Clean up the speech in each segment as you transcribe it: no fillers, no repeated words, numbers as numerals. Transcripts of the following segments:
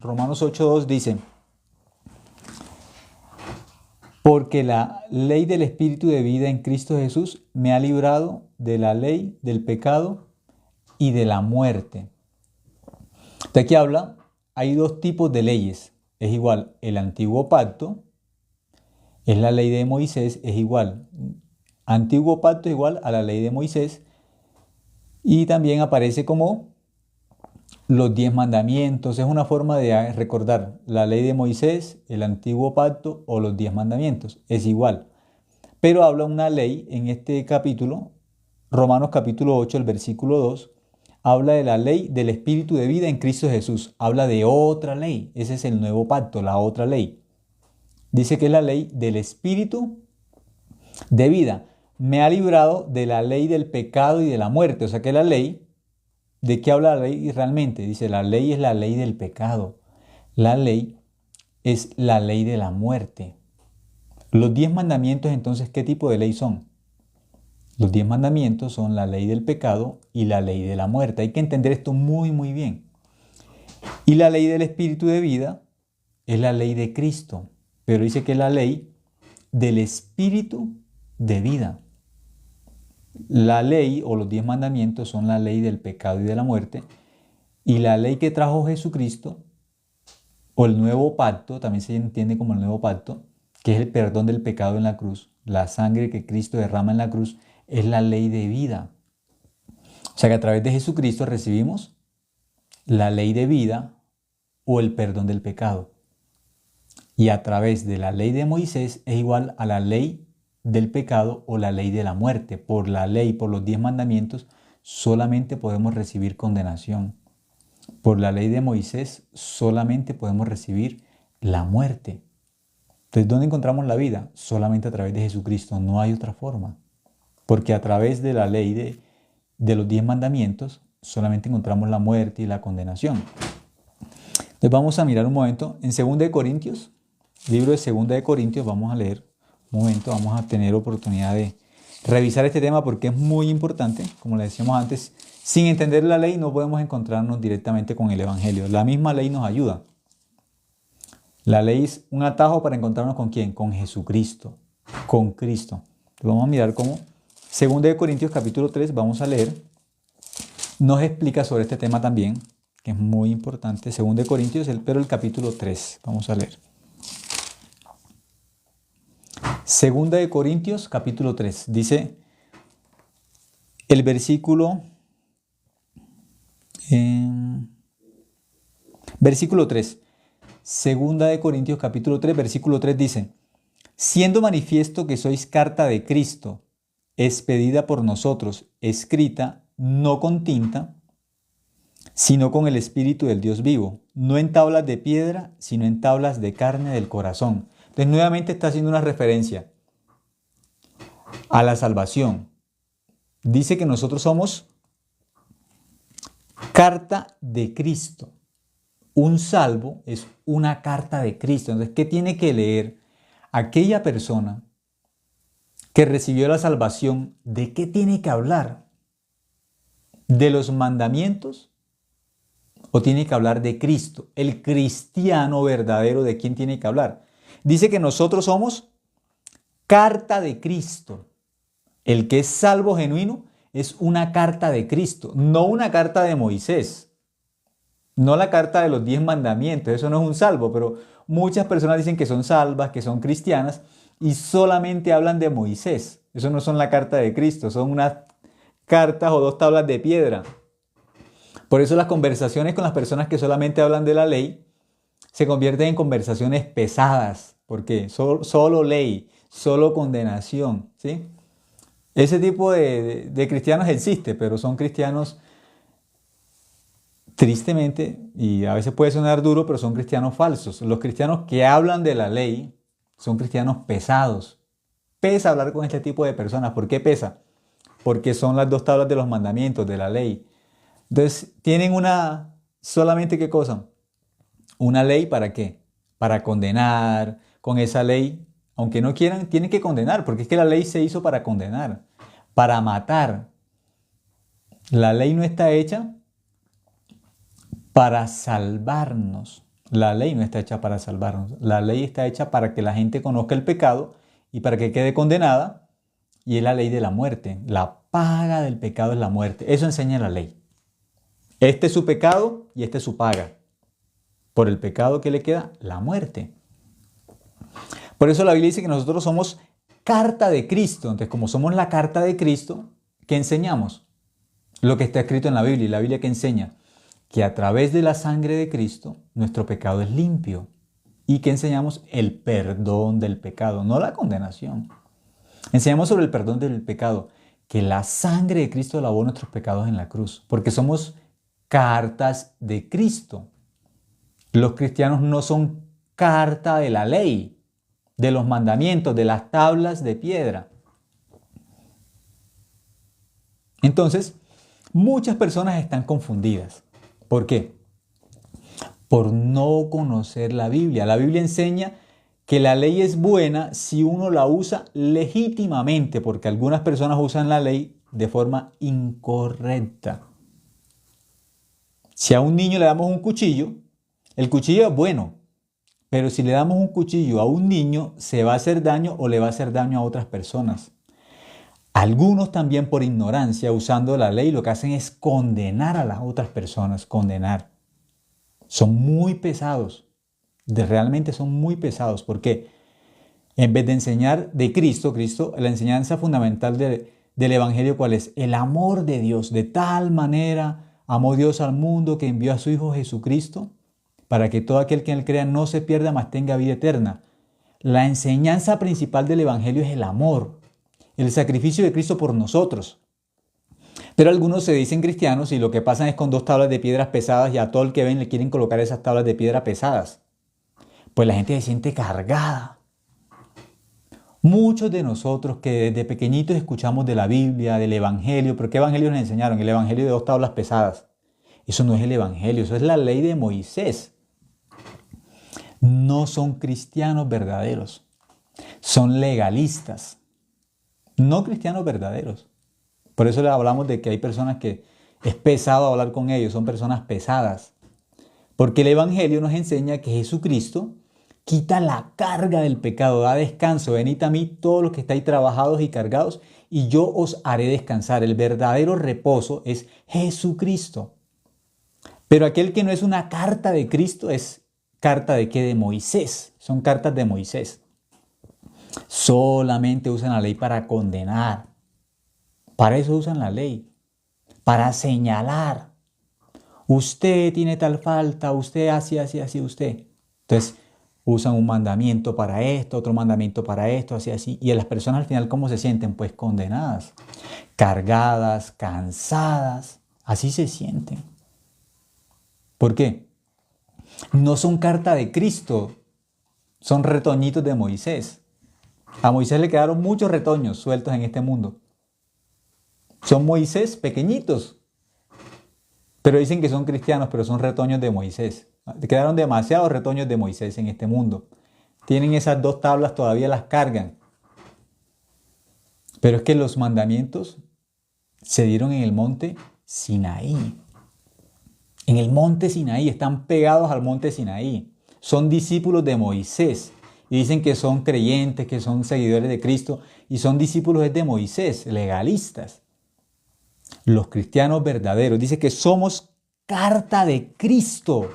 Romanos 8:2 dice, porque la ley del Espíritu de vida en Cristo Jesús me ha librado de la ley del pecado y de la muerte. De aquí habla, hay dos tipos de leyes. Es igual el antiguo pacto, es la ley de Moisés, es igual. Antiguo pacto es igual a la ley de Moisés y también aparece como los 10 mandamientos. Es una forma de recordar la ley de Moisés, el antiguo pacto o los 10 mandamientos. Es igual. Pero habla una ley en este capítulo, Romanos capítulo 8, el versículo 2, habla de la ley del Espíritu de vida en Cristo Jesús. Habla de otra ley. Ese es el nuevo pacto, la otra ley. Dice que es la ley del Espíritu de vida. Me ha librado de la ley del pecado y de la muerte. O sea que la ley, ¿de qué habla la ley realmente? Dice, la ley es la ley del pecado. La ley es la ley de la muerte. Los 10 mandamientos, entonces, ¿qué tipo de ley son? Los 10 mandamientos son la ley del pecado y la ley de la muerte. Hay que entender esto muy, muy bien. Y la ley del Espíritu de vida es la ley de Cristo. Pero dice que es la ley del Espíritu de vida. La ley o los 10 mandamientos son la ley del pecado y de la muerte. Y la ley que trajo Jesucristo, o el nuevo pacto, también se entiende como el nuevo pacto, que es el perdón del pecado en la cruz, la sangre que Cristo derrama en la cruz, es la ley de vida. O sea que a través de Jesucristo recibimos la ley de vida o el perdón del pecado. Y a través de la ley de Moisés es igual a la ley del pecado o la ley de la muerte. Por la ley, por los 10 mandamientos, solamente podemos recibir condenación. Por la ley de Moisés solamente podemos recibir la muerte. Entonces, ¿dónde encontramos la vida? Solamente a través de Jesucristo, no hay otra forma. Porque a través de la ley de los 10 mandamientos solamente encontramos la muerte y la condenación. Entonces vamos a mirar un momento en 2 de Corintios, libro de 2 de Corintios, vamos a leer un momento, vamos a tener oportunidad de revisar este tema porque es muy importante, como le decíamos antes, sin entender la ley no podemos encontrarnos directamente con el Evangelio. La misma ley nos ayuda. La ley es un atajo para encontrarnos con ¿quién? Con Jesucristo, con Cristo. Entonces vamos a mirar cómo 2 de Corintios capítulo 3, vamos a leer, nos explica sobre este tema también, que es muy importante. 2 de Corintios, pero el capítulo 3, vamos a leer. 2 de Corintios capítulo 3, dice el versículo 3. 2 de Corintios capítulo 3, versículo 3 dice, siendo manifiesto que sois carta de Cristo, expedida por nosotros, escrita, no con tinta, sino con el Espíritu del Dios vivo, no en tablas de piedra, sino en tablas de carne del corazón. Entonces nuevamente está haciendo una referencia a la salvación. Dice que nosotros somos carta de Cristo. Un salvo es una carta de Cristo. Entonces, ¿qué tiene que leer aquella persona que recibió la salvación? ¿De qué tiene que hablar? ¿De los mandamientos? ¿O tiene que hablar de Cristo? El cristiano verdadero, ¿de quién tiene que hablar? Dice que nosotros somos carta de Cristo. El que es salvo genuino es una carta de Cristo, no una carta de Moisés. No la carta de los 10 mandamientos, eso no es un salvo, pero muchas personas dicen que son salvas, que son cristianas y solamente hablan de Moisés. Eso no son la carta de Cristo, son unas cartas o 2 tablas de piedra. Por eso las conversaciones con las personas que solamente hablan de la ley se convierten en conversaciones pesadas, porque solo ley, solo condenación, ¿sí? Ese tipo de cristianos existe, pero son cristianos tristemente, y a veces puede sonar duro, pero son cristianos falsos. Los cristianos que hablan de la ley son cristianos pesados. Pesa hablar con este tipo de personas. ¿Por qué pesa? Porque son las 2 tablas de los mandamientos, de la ley. Entonces, tienen solamente ¿qué cosa? Una ley ¿para qué? Para condenar. Con esa ley, aunque no quieran, tienen que condenar, porque es que la ley se hizo para condenar, para matar. La ley no está hecha para salvarnos. La ley no está hecha para salvarnos. La ley está hecha para que la gente conozca el pecado y para que quede condenada. Y es la ley de la muerte. La paga del pecado es la muerte. Eso enseña la ley. Este es su pecado y este es su paga. Por el pecado que le queda, la muerte. Por eso la Biblia dice que nosotros somos carta de Cristo. Entonces, como somos la carta de Cristo, ¿qué enseñamos? Lo que está escrito en la Biblia. ¿Y la Biblia qué enseña? Que a través de la sangre de Cristo, nuestro pecado es limpio. ¿Y que enseñamos? El perdón del pecado, no la condenación. Enseñamos sobre el perdón del pecado, que la sangre de Cristo lavó nuestros pecados en la cruz, porque somos cartas de Cristo. Los cristianos no son carta de la ley, de los mandamientos, de las tablas de piedra. Entonces, muchas personas están confundidas. ¿Por qué? Por no conocer la Biblia. La Biblia enseña que la ley es buena si uno la usa legítimamente, porque algunas personas usan la ley de forma incorrecta. Si a un niño le damos un cuchillo, el cuchillo es bueno, pero si le damos un cuchillo a un niño, se va a hacer daño o le va a hacer daño a otras personas. Algunos también por ignorancia, usando la ley, lo que hacen es condenar a las otras personas, condenar. Son muy pesados, realmente son muy pesados, porque en vez de enseñar de Cristo, la enseñanza fundamental del Evangelio, ¿cuál es? El amor de Dios. De tal manera amó Dios al mundo que envió a su Hijo Jesucristo, para que todo aquel que en él crea no se pierda, mas tenga vida eterna. La enseñanza principal del Evangelio es el amor, el sacrificio de Cristo por nosotros. Pero algunos se dicen cristianos y lo que pasan es con dos tablas de piedras pesadas y a todo el que ven le quieren colocar esas tablas de piedra pesadas. Pues la gente se siente cargada. Muchos de nosotros que desde pequeñitos escuchamos de la Biblia, del Evangelio, ¿pero qué Evangelio nos enseñaron? El Evangelio de dos tablas pesadas. Eso no es el Evangelio, eso es la ley de Moisés. No son cristianos verdaderos, son legalistas, no cristianos verdaderos. Por eso les hablamos de que hay personas que es pesado hablar con ellos, son personas pesadas. Porque el Evangelio nos enseña que Jesucristo quita la carga del pecado, da descanso. Venid a mí todos los que estáis trabajados y cargados, y yo os haré descansar. El verdadero reposo es Jesucristo. Pero aquel que no es una carta de Cristo es carta de ¿qué? De Moisés. Son cartas de Moisés. Solamente usan la ley para condenar. Para eso usan la ley. Para señalar. Usted tiene tal falta, usted así, usted. Entonces, usan un mandamiento para esto, otro mandamiento para esto, así. Y las personas al final, ¿cómo se sienten? Pues condenadas, cargadas, cansadas. Así se sienten. ¿Por qué? No son carta de Cristo, son retoñitos de Moisés. A Moisés le quedaron muchos retoños sueltos en este mundo. Son Moisés pequeñitos, pero dicen que son cristianos, pero son retoños de Moisés. Quedaron demasiados retoños de Moisés en este mundo. Tienen esas dos tablas, todavía las cargan. Pero es que los mandamientos se dieron en el monte Sinaí. En el monte Sinaí, están pegados al monte Sinaí. Son discípulos de Moisés. Y dicen que son creyentes, que son seguidores de Cristo. Y son discípulos de Moisés, legalistas. Los cristianos verdaderos, dice que somos carta de Cristo.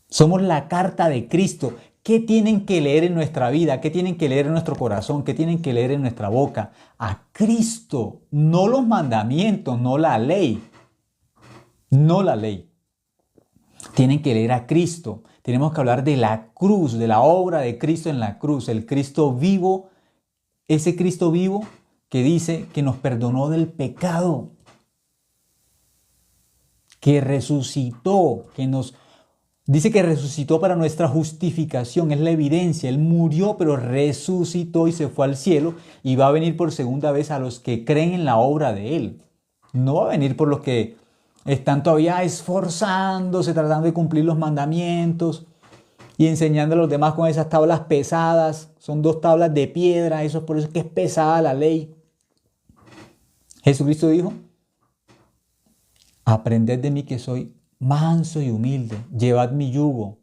Somos la carta de Cristo. ¿Qué tienen que leer en nuestra vida? ¿Qué tienen que leer en nuestro corazón? ¿Qué tienen que leer en nuestra boca? A Cristo, no los mandamientos, no la ley. No la ley. Tienen que leer a Cristo. Tenemos que hablar de la cruz, de la obra de Cristo en la cruz. El Cristo vivo, ese Cristo vivo que dice que nos perdonó del pecado, que resucitó, dice que resucitó para nuestra justificación, es la evidencia. Él murió, pero resucitó y se fue al cielo y va a venir por segunda vez a los que creen en la obra de Él. No va a venir por los que están todavía esforzándose, tratando de cumplir los mandamientos y enseñando a los demás con esas tablas pesadas. Son dos tablas de piedra, eso es por eso que es pesada la ley. Jesucristo dijo: aprended de mí que soy manso y humilde. Llevad mi yugo.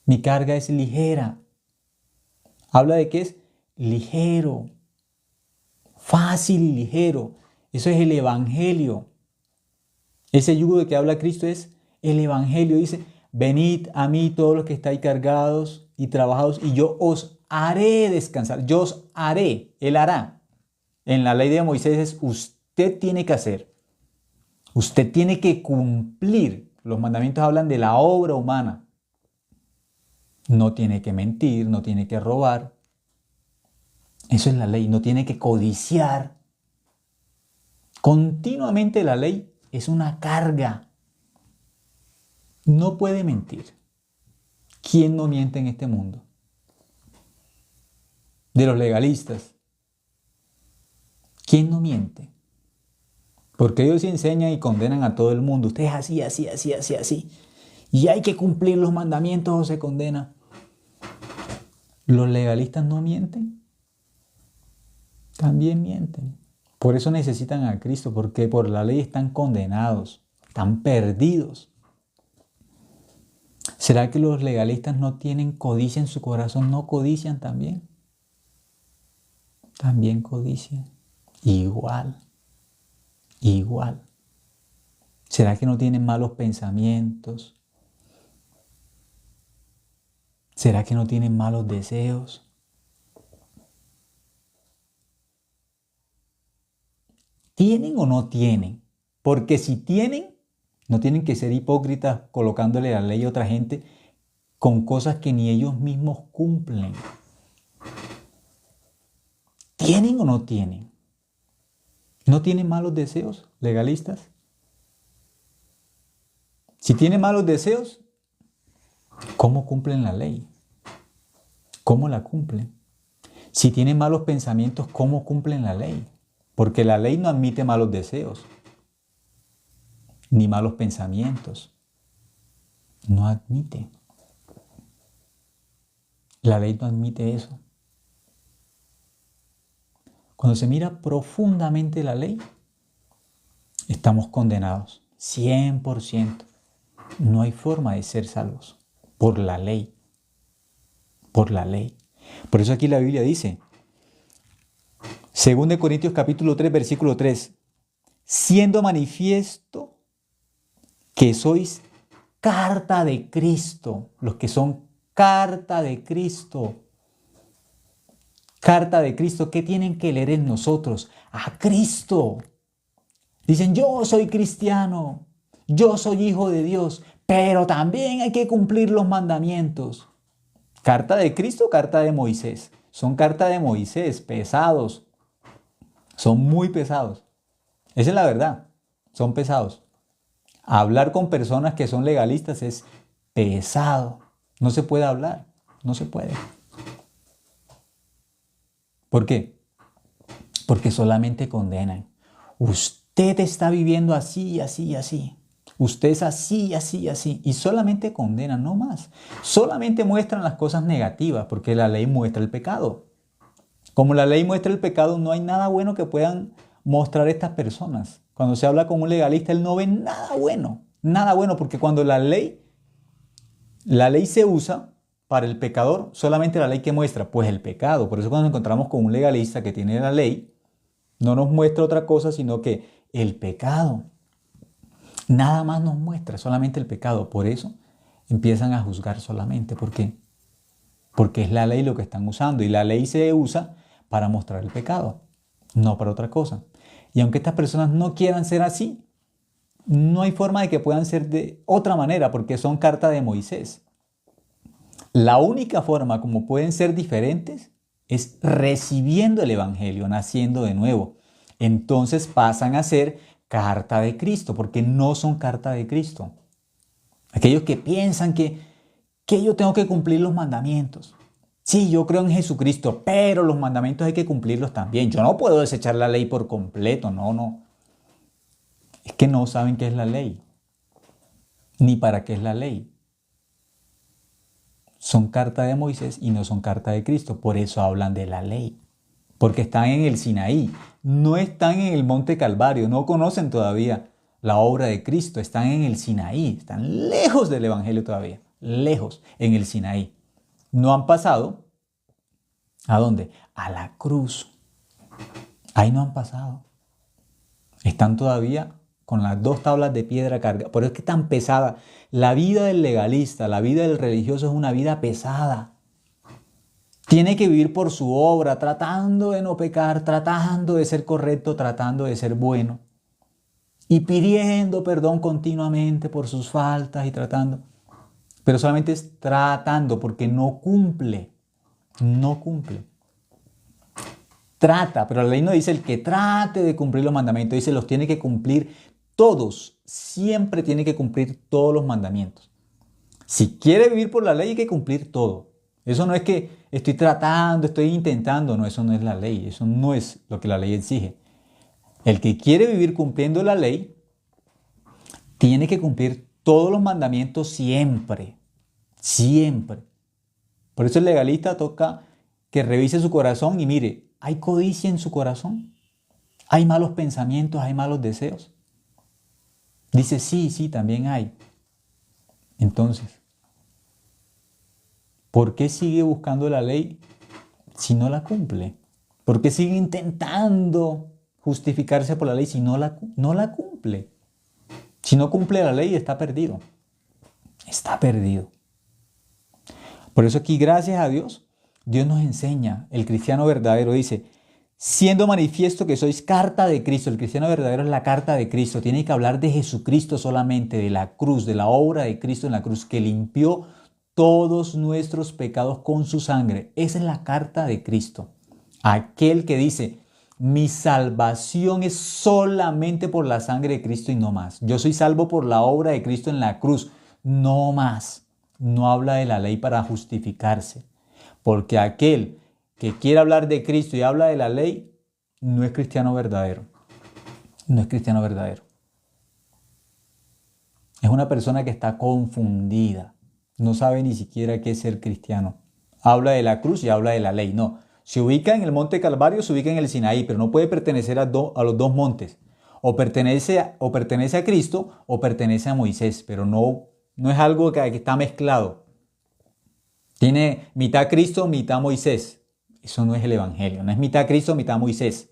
Mi carga es ligera. Habla de que es ligero, fácil y ligero. Eso es el Evangelio. Ese yugo de que habla Cristo es el Evangelio. Dice, venid a mí todos los que estáis cargados y trabajados y yo os haré descansar. Yo os haré. Él hará. En la ley de Moisés es usted tiene que hacer. Usted tiene que cumplir. Los mandamientos hablan de la obra humana. No tiene que mentir, no tiene que robar. Eso es la ley. No tiene que codiciar. Continuamente la ley es una carga. No puede mentir. ¿Quién no miente en este mundo? De los legalistas. ¿Quién no miente? Porque ellos enseñan y condenan a todo el mundo. Usted es así, así, así, así, así. Y hay que cumplir los mandamientos o se condena. ¿Los legalistas no mienten? También mienten. Por eso necesitan a Cristo, porque por la ley están condenados, están perdidos. ¿Será que los legalistas no tienen codicia en su corazón? ¿No codician también? También codician. Igual. Igual. ¿Será que no tienen malos pensamientos? ¿Será que no tienen malos deseos? ¿Tienen o no tienen? Porque si tienen, no tienen que ser hipócritas colocándole la ley a otra gente con cosas que ni ellos mismos cumplen. ¿Tienen o no tienen? ¿No tienen malos deseos, legalistas? Si tienen malos deseos, ¿cómo cumplen la ley? ¿Cómo la cumplen? Si tienen malos pensamientos, ¿cómo cumplen la ley? Porque la ley no admite malos deseos, ni malos pensamientos. No admite. La ley no admite eso. Cuando se mira profundamente la ley, estamos condenados, 100%. No hay forma de ser salvos por la ley. Por la ley. Por eso aquí la Biblia dice, 2 Corintios capítulo 3, versículo 3, siendo manifiesto que sois carta de Cristo, los que son carta de Cristo. Carta de Cristo, ¿qué tienen que leer en nosotros? A Cristo. Dicen, yo soy cristiano, yo soy hijo de Dios, pero también hay que cumplir los mandamientos. ¿Carta de Cristo o carta de Moisés? Son carta de Moisés, pesados. Son muy pesados. Esa es la verdad, son pesados. Hablar con personas que son legalistas es pesado. No se puede hablar, no se puede. ¿Por qué? Porque solamente condenan. Usted está viviendo así, así, así. Usted es así, así, así. Y solamente condenan, no más. Solamente muestran las cosas negativas, porque la ley muestra el pecado. Como la ley muestra el pecado, no hay nada bueno que puedan mostrar estas personas. Cuando se habla con un legalista, él no ve nada bueno, porque cuando la ley se usa para el pecador, solamente la ley que muestra, pues el pecado. Por eso cuando nos encontramos con un legalista que tiene la ley, no nos muestra otra cosa, sino que el pecado. Nada más nos muestra, solamente el pecado. Por eso empiezan a juzgar solamente. ¿Por qué? Porque es la ley lo que están usando. Y la ley se usa para mostrar el pecado, no para otra cosa. Y aunque estas personas no quieran ser así, no hay forma de que puedan ser de otra manera, porque son carta de Moisés. La única forma como pueden ser diferentes es recibiendo el Evangelio, naciendo de nuevo. Entonces pasan a ser carta de Cristo, porque no son carta de Cristo. Aquellos que piensan que yo tengo que cumplir los mandamientos. Sí, yo creo en Jesucristo, pero los mandamientos hay que cumplirlos también. Yo no puedo desechar la ley por completo, no. Es que no saben qué es la ley, ni para qué es la ley. Son carta de Moisés y no son carta de Cristo, por eso hablan de la ley. Porque están en el Sinaí, no están en el Monte Calvario, no conocen todavía la obra de Cristo, están en el Sinaí, están lejos del Evangelio todavía, lejos en el Sinaí. No han pasado, ¿a dónde? A la cruz. Ahí no han pasado. Están todavía con las 2 tablas de piedra cargadas. Por eso es que es tan pesada. La vida del legalista, la vida del religioso es una vida pesada. Tiene que vivir por su obra, tratando de no pecar, tratando de ser correcto, tratando de ser bueno. Y pidiendo perdón continuamente por sus faltas y tratando. Pero solamente es tratando porque no cumple. No cumple. Trata, pero la ley no dice el que trate de cumplir los mandamientos, dice los tiene que cumplir todos, siempre tiene que cumplir todos los mandamientos. Si quiere vivir por la ley hay que cumplir todo. Eso no es que estoy tratando, estoy intentando, no, eso no es la ley, eso no es lo que la ley exige. El que quiere vivir cumpliendo la ley tiene que cumplir todos los mandamientos siempre, siempre. Por eso el legalista toca que revise su corazón y mire, ¿hay codicia en su corazón? ¿Hay malos pensamientos? ¿Hay malos deseos? Dice, sí, también hay. Entonces, ¿por qué sigue buscando la ley si no la cumple? ¿Por qué sigue intentando justificarse por la ley si no la cumple? Si no cumple la ley, está perdido. Está perdido. Por eso aquí, gracias a Dios, Dios nos enseña, el cristiano verdadero dice, siendo manifiesto que sois carta de Cristo, el cristiano verdadero es la carta de Cristo, tiene que hablar de Jesucristo solamente, de la cruz, de la obra de Cristo en la cruz, que limpió todos nuestros pecados con su sangre. Esa es la carta de Cristo. Aquel que dice, mi salvación es solamente por la sangre de Cristo y no más. Yo soy salvo por la obra de Cristo en la cruz, no más. No habla de la ley para justificarse. Porque aquel que quiere hablar de Cristo y habla de la ley, no es cristiano verdadero. No es cristiano verdadero. Es una persona que está confundida. No sabe ni siquiera qué es ser cristiano. Habla de la cruz y habla de la ley. No. Se ubica en el monte Calvario, se ubica en el Sinaí, pero no puede pertenecer a los 2 montes. O pertenece a Cristo o pertenece a Moisés, pero no es algo que está mezclado. Tiene mitad Cristo, mitad Moisés. Eso no es el Evangelio. No es mitad Cristo, mitad Moisés.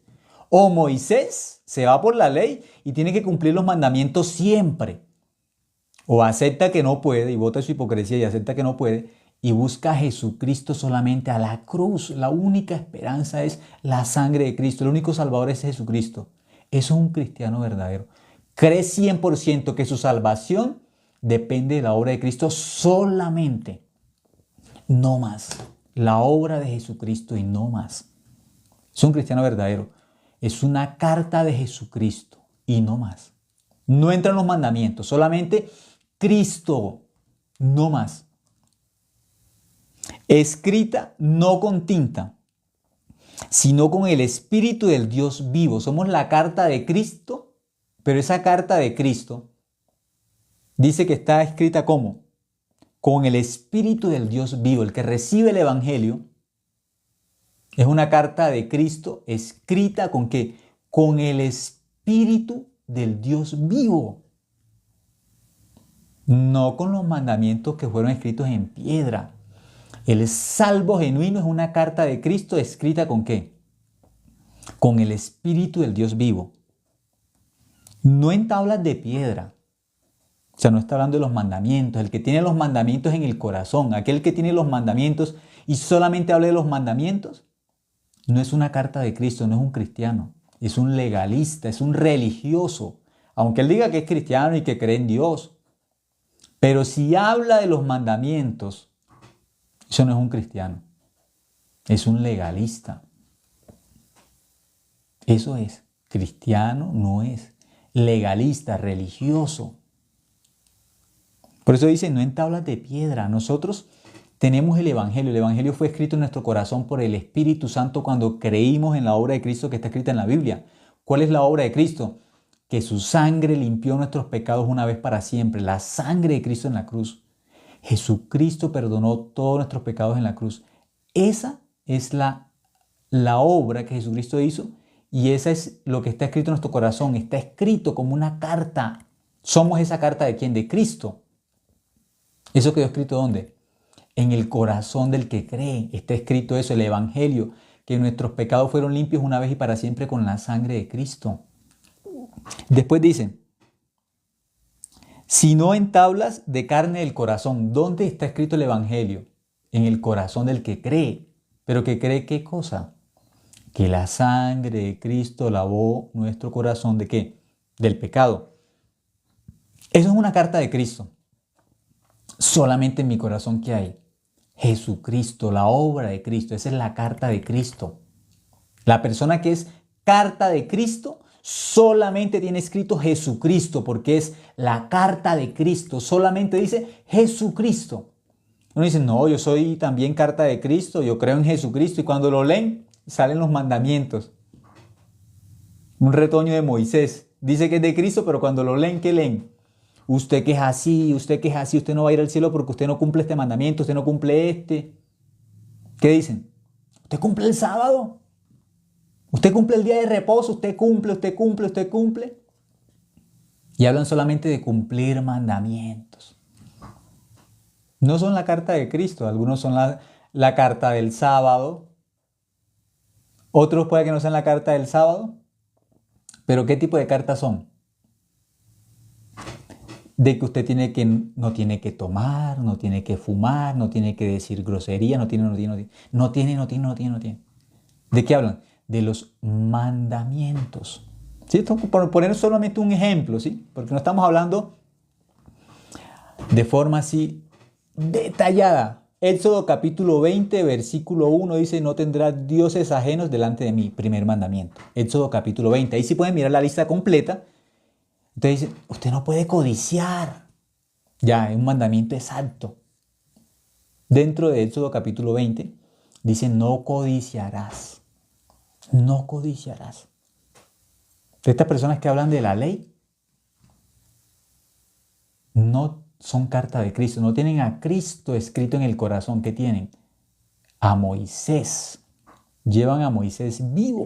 O Moisés se va por la ley y tiene que cumplir los mandamientos siempre. O acepta que no puede y bota su hipocresía y acepta que no puede y busca a Jesucristo solamente, a la cruz. La única esperanza es la sangre de Cristo. El único salvador es Jesucristo. Eso es un cristiano verdadero. Cree 100% que su salvación depende de la obra de Cristo solamente. No más. La obra de Jesucristo y no más. Es un cristiano verdadero. Es una carta de Jesucristo y no más. No entran los mandamientos, solamente Cristo, no más. Escrita no con tinta, sino con el Espíritu del Dios vivo. Somos la carta de Cristo, pero esa carta de Cristo dice que está escrita ¿cómo? Con el Espíritu del Dios vivo. El que recibe el Evangelio es una carta de Cristo escrita ¿con qué? Con el Espíritu del Dios vivo. No con los mandamientos que fueron escritos en piedra. El salvo genuino es una carta de Cristo escrita ¿con qué? Con el Espíritu del Dios vivo. No en tablas de piedra. O sea, no está hablando de los mandamientos. El que tiene los mandamientos en el corazón, aquel que tiene los mandamientos y solamente habla de los mandamientos, no es una carta de Cristo, no es un cristiano. Es un legalista, es un religioso. Aunque él diga que es cristiano y que cree en Dios. Pero si habla de los mandamientos, eso no es un cristiano. Es un legalista. Eso es. Cristiano no es. Legalista, religioso. Por eso dice, no en tablas de piedra. Nosotros tenemos el Evangelio. El Evangelio fue escrito en nuestro corazón por el Espíritu Santo cuando creímos en la obra de Cristo que está escrita en la Biblia. ¿Cuál es la obra de Cristo? Que su sangre limpió nuestros pecados una vez para siempre. La sangre de Cristo en la cruz. Jesucristo perdonó todos nuestros pecados en la cruz. Esa es la obra que Jesucristo hizo Y eso es lo que está escrito en nuestro corazón. Está escrito como una carta. Somos esa carta ¿de quién? De Cristo. ¿Eso quedó escrito dónde? En el corazón del que cree. Está escrito eso, el Evangelio, que nuestros pecados fueron limpios una vez y para siempre con la sangre de Cristo. Después dice, sino en tablas de carne del corazón. ¿Dónde está escrito el Evangelio? En el corazón del que cree. ¿Pero que cree qué cosa? Que la sangre de Cristo lavó nuestro corazón ¿de qué? Del pecado. Eso es una carta de Cristo. Solamente en mi corazón ¿qué hay? Jesucristo, la obra de Cristo. Esa es la carta de Cristo. La persona que es carta de Cristo solamente tiene escrito Jesucristo, porque es la carta de Cristo. Solamente dice Jesucristo. Uno dice, no, yo soy también carta de Cristo, yo creo en Jesucristo. Y cuando lo leen, salen los mandamientos. Un retoño de Moisés. Dice que es de Cristo, pero cuando lo leen, ¿qué leen? Usted que es así, usted que es así, usted no va a ir al cielo porque usted no cumple este mandamiento, usted no cumple este. ¿Qué dicen? ¿Usted cumple el sábado? ¿Usted cumple el día de reposo? ¿Usted cumple, usted cumple, usted cumple? Y hablan solamente de cumplir mandamientos. No son la carta de Cristo, algunos son la carta del sábado, otros puede que no sean la carta del sábado, pero ¿qué tipo de cartas son? De que usted no tiene que tomar, no tiene que fumar, no tiene que decir grosería, no tiene. ¿De qué hablan? De los mandamientos. ¿Sí? Por poner solamente un ejemplo, ¿sí? Porque no estamos hablando de forma así detallada. Éxodo capítulo 20, versículo 1 dice, no tendrás dioses ajenos delante de mí. Primer mandamiento. Éxodo capítulo 20. Ahí sí pueden mirar la lista completa. Entonces dice, usted no puede codiciar. Ya, es un mandamiento exacto. Dentro de Éxodo capítulo 20 dice, no codiciarás. No codiciarás. De estas personas que hablan de la ley, no son carta de Cristo, no tienen a Cristo escrito en el corazón. ¿Qué tienen? A Moisés. Llevan a Moisés vivo.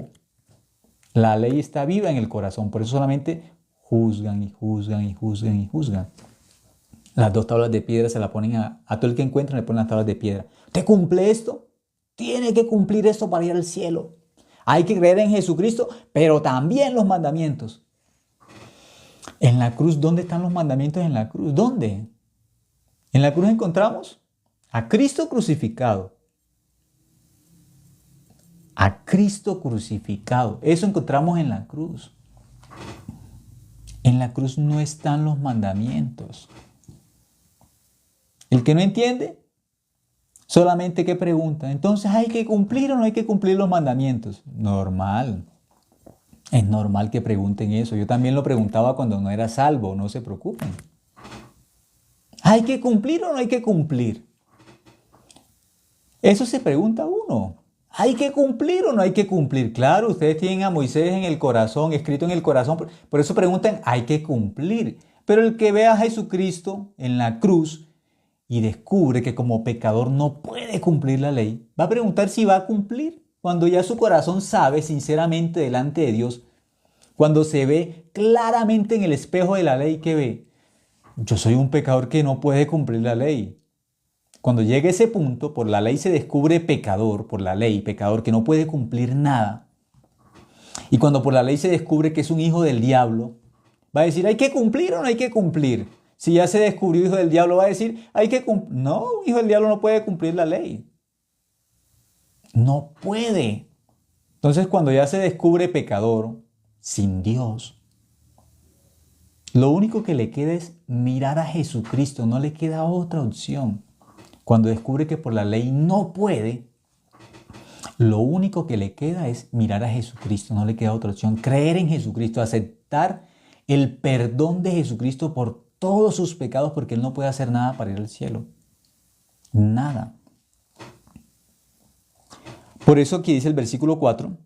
La ley está viva en el corazón, por eso solamente juzgan y juzgan y juzgan y juzgan. Las 2 tablas de piedra se la ponen a todo el que encuentran, le ponen las tablas de piedra. ¿Usted cumple esto? Tiene que cumplir esto para ir al cielo. Hay que creer en Jesucristo, pero también los mandamientos. En la cruz, ¿dónde están los mandamientos en la cruz? ¿Dónde? En la cruz encontramos a Cristo crucificado. A Cristo crucificado. Eso encontramos en la cruz. En la cruz no están los mandamientos. El que no entiende, solamente que pregunta. Entonces, ¿hay que cumplir o no hay que cumplir los mandamientos? Normal. Es normal que pregunten eso. Yo también lo preguntaba cuando no era salvo, no se preocupen. ¿Hay que cumplir o no hay que cumplir? Eso se pregunta uno. ¿Hay que cumplir o no hay que cumplir? Claro, ustedes tienen a Moisés en el corazón, escrito en el corazón. Por eso preguntan, ¿hay que cumplir? Pero el que ve a Jesucristo en la cruz y descubre que como pecador no puede cumplir la ley, va a preguntar si va a cumplir. Cuando ya su corazón sabe sinceramente delante de Dios, cuando se ve claramente en el espejo de la ley, ¿qué ve? Yo soy un pecador que no puede cumplir la ley. Cuando llega ese punto, por la ley se descubre pecador, por la ley, pecador que no puede cumplir nada. Y cuando por la ley se descubre que es un hijo del diablo, va a decir, ¿hay que cumplir o no hay que cumplir? Si ya se descubrió hijo del diablo, va a decir, hay que cumplir. No, hijo del diablo no puede cumplir la ley. No puede. Entonces, cuando ya se descubre pecador, sin Dios, lo único que le queda es mirar a Jesucristo, no le queda otra opción. Cuando descubre que por la ley no puede, lo único que le queda es mirar a Jesucristo, no le queda otra opción. Creer en Jesucristo, aceptar el perdón de Jesucristo por todos sus pecados, porque Él no puede hacer nada para ir al cielo. Nada. Por eso aquí dice el versículo 4,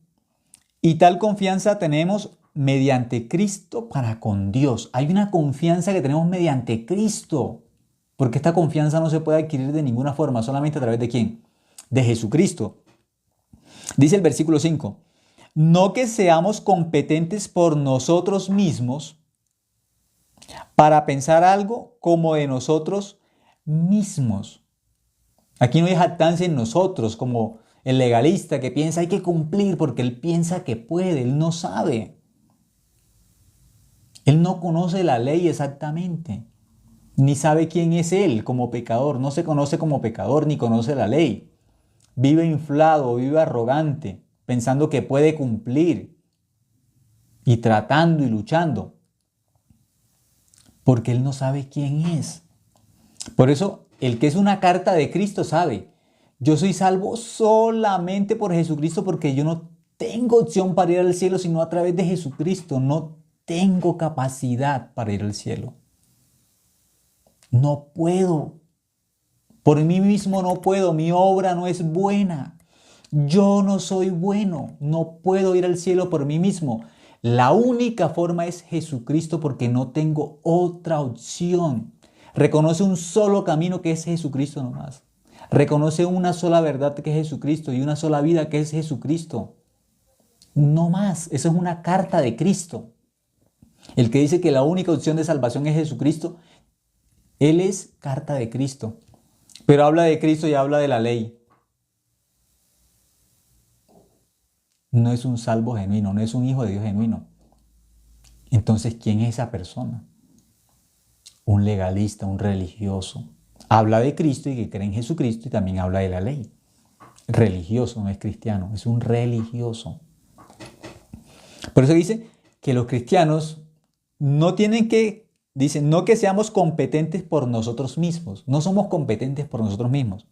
y tal confianza tenemos mediante Cristo para con Dios. Hay una confianza que tenemos mediante Cristo, porque esta confianza no se puede adquirir de ninguna forma, solamente a través de ¿quién? De Jesucristo. Dice el versículo 5, no que seamos competentes por nosotros mismos para pensar algo como de nosotros mismos. Aquí no hay jactancia en nosotros, como el legalista que piensa hay que cumplir porque él piensa que puede, él no sabe. Él no conoce la ley exactamente, ni sabe quién es él como pecador, no se conoce como pecador ni conoce la ley. Vive inflado, vive arrogante, pensando que puede cumplir y tratando y luchando, porque él no sabe quién es. Por eso, el que es una carta de Cristo sabe, yo soy salvo solamente por Jesucristo porque yo no tengo opción para ir al cielo sino a través de Jesucristo. No tengo capacidad para ir al cielo. No puedo. Por mí mismo no puedo. Mi obra no es buena. Yo no soy bueno. No puedo ir al cielo por mí mismo. La única forma es Jesucristo porque no tengo otra opción. Reconoce un solo camino que es Jesucristo nomás. Reconoce una sola verdad que es Jesucristo y una sola vida que es Jesucristo. No más. Eso es una carta de Cristo. El que dice que la única opción de salvación es Jesucristo, él es carta de Cristo. Pero habla de Cristo y habla de la ley. No es un salvo genuino, no es un hijo de Dios genuino. Entonces, ¿quién es esa persona? Un legalista, un religioso. Habla de Cristo y que cree en Jesucristo y también habla de la ley. Religioso, no es cristiano, es un religioso. Por eso dice que los cristianos no tienen que, dicen, no que seamos competentes por nosotros mismos, no somos competentes por nosotros mismos,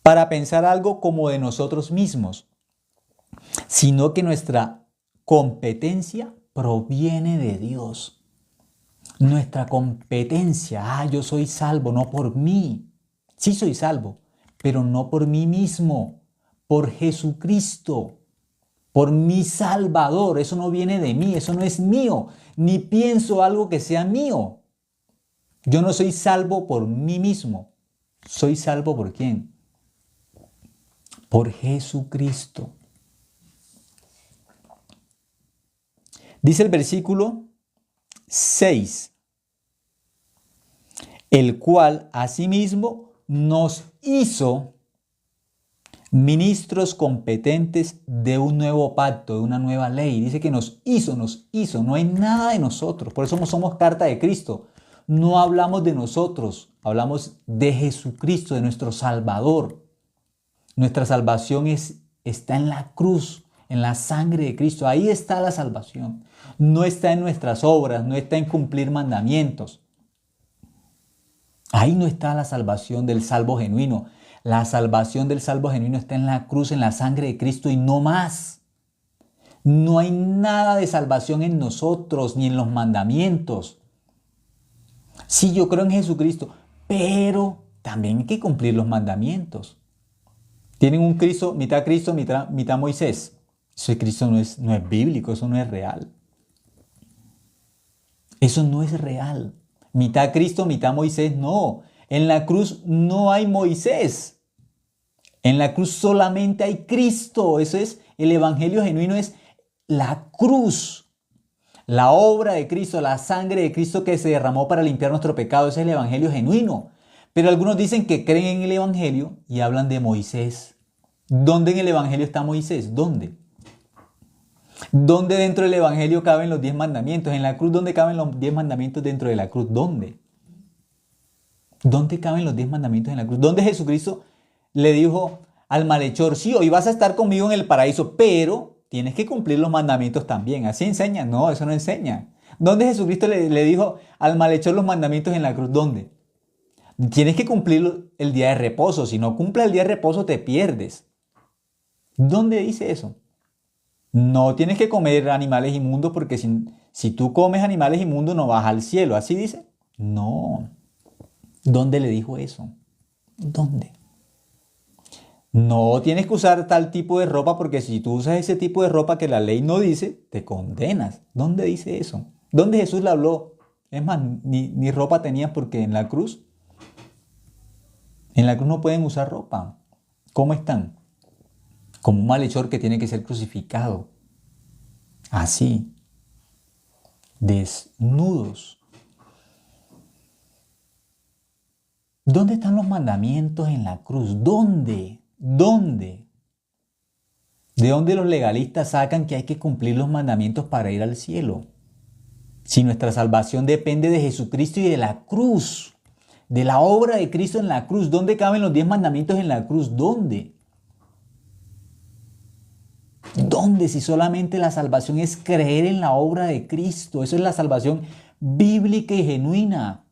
para pensar algo como de nosotros mismos, sino que nuestra competencia proviene de Dios. Nuestra competencia, yo soy salvo, no por mí. Sí soy salvo, pero no por mí mismo, por Jesucristo, por mi Salvador. Eso no viene de mí, eso no es mío, ni pienso algo que sea mío. Yo no soy salvo por mí mismo. ¿Soy salvo por quién? Por Jesucristo. Dice el versículo 6, el cual asimismo nos hizo ministros competentes de un nuevo pacto, de una nueva ley. Dice que nos hizo, no hay nada de nosotros. Por eso somos carta de Cristo. No hablamos de nosotros, hablamos de Jesucristo, de nuestro Salvador. Nuestra salvación está en la cruz, en la sangre de Cristo. Ahí está la salvación. No está en nuestras obras, no está en cumplir mandamientos. Ahí no está la salvación del salvo genuino. La salvación del salvo genuino está en la cruz, en la sangre de Cristo y no más. No hay nada de salvación en nosotros ni en los mandamientos. Sí, yo creo en Jesucristo, pero también hay que cumplir los mandamientos. Tienen un Cristo, mitad Moisés. Ese Cristo no es bíblico, eso no es real. Eso no es real. Mitad Cristo, mitad Moisés, no. En la cruz no hay Moisés. En la cruz solamente hay Cristo. Eso es, el evangelio genuino es la cruz. La obra de Cristo, la sangre de Cristo que se derramó para limpiar nuestro pecado. Ese es el evangelio genuino. Pero algunos dicen que creen en el evangelio y hablan de Moisés. ¿Dónde en el evangelio está Moisés? ¿Dónde? ¿Dónde dentro del evangelio caben los 10 mandamientos? En la cruz, ¿dónde caben los 10 mandamientos dentro de la cruz? ¿Dónde? ¿Dónde caben los 10 mandamientos en la cruz? ¿Dónde Jesucristo le dijo al malhechor, sí, hoy vas a estar conmigo en el paraíso, pero tienes que cumplir los mandamientos también? ¿Así enseña? No, eso no enseña. ¿Dónde Jesucristo le dijo al malhechor los mandamientos en la cruz? ¿Dónde? Tienes que cumplir el día de reposo. Si no cumples el día de reposo, te pierdes. ¿Dónde dice eso? No tienes que comer animales inmundos porque si tú comes animales inmundos no vas al cielo. ¿Así dice? No. ¿Dónde le dijo eso? ¿Dónde? No tienes que usar tal tipo de ropa porque si tú usas ese tipo de ropa que la ley no dice, te condenas. ¿Dónde dice eso? ¿Dónde Jesús le habló? Es más, ni ropa tenías porque en la cruz no pueden usar ropa. ¿Cómo están? como un malhechor que tiene que ser crucificado. Así, desnudos. ¿Dónde están los mandamientos en la cruz? ¿Dónde? ¿Dónde? ¿De dónde los legalistas sacan que hay que cumplir los mandamientos para ir al cielo? Si nuestra salvación depende de Jesucristo y de la cruz, de la obra de Cristo en la cruz. ¿Dónde caben los 10 mandamientos en la cruz? ¿Dónde? ¿Dónde? Si solamente la salvación es creer en la obra de Cristo. Eso es la salvación bíblica y genuina.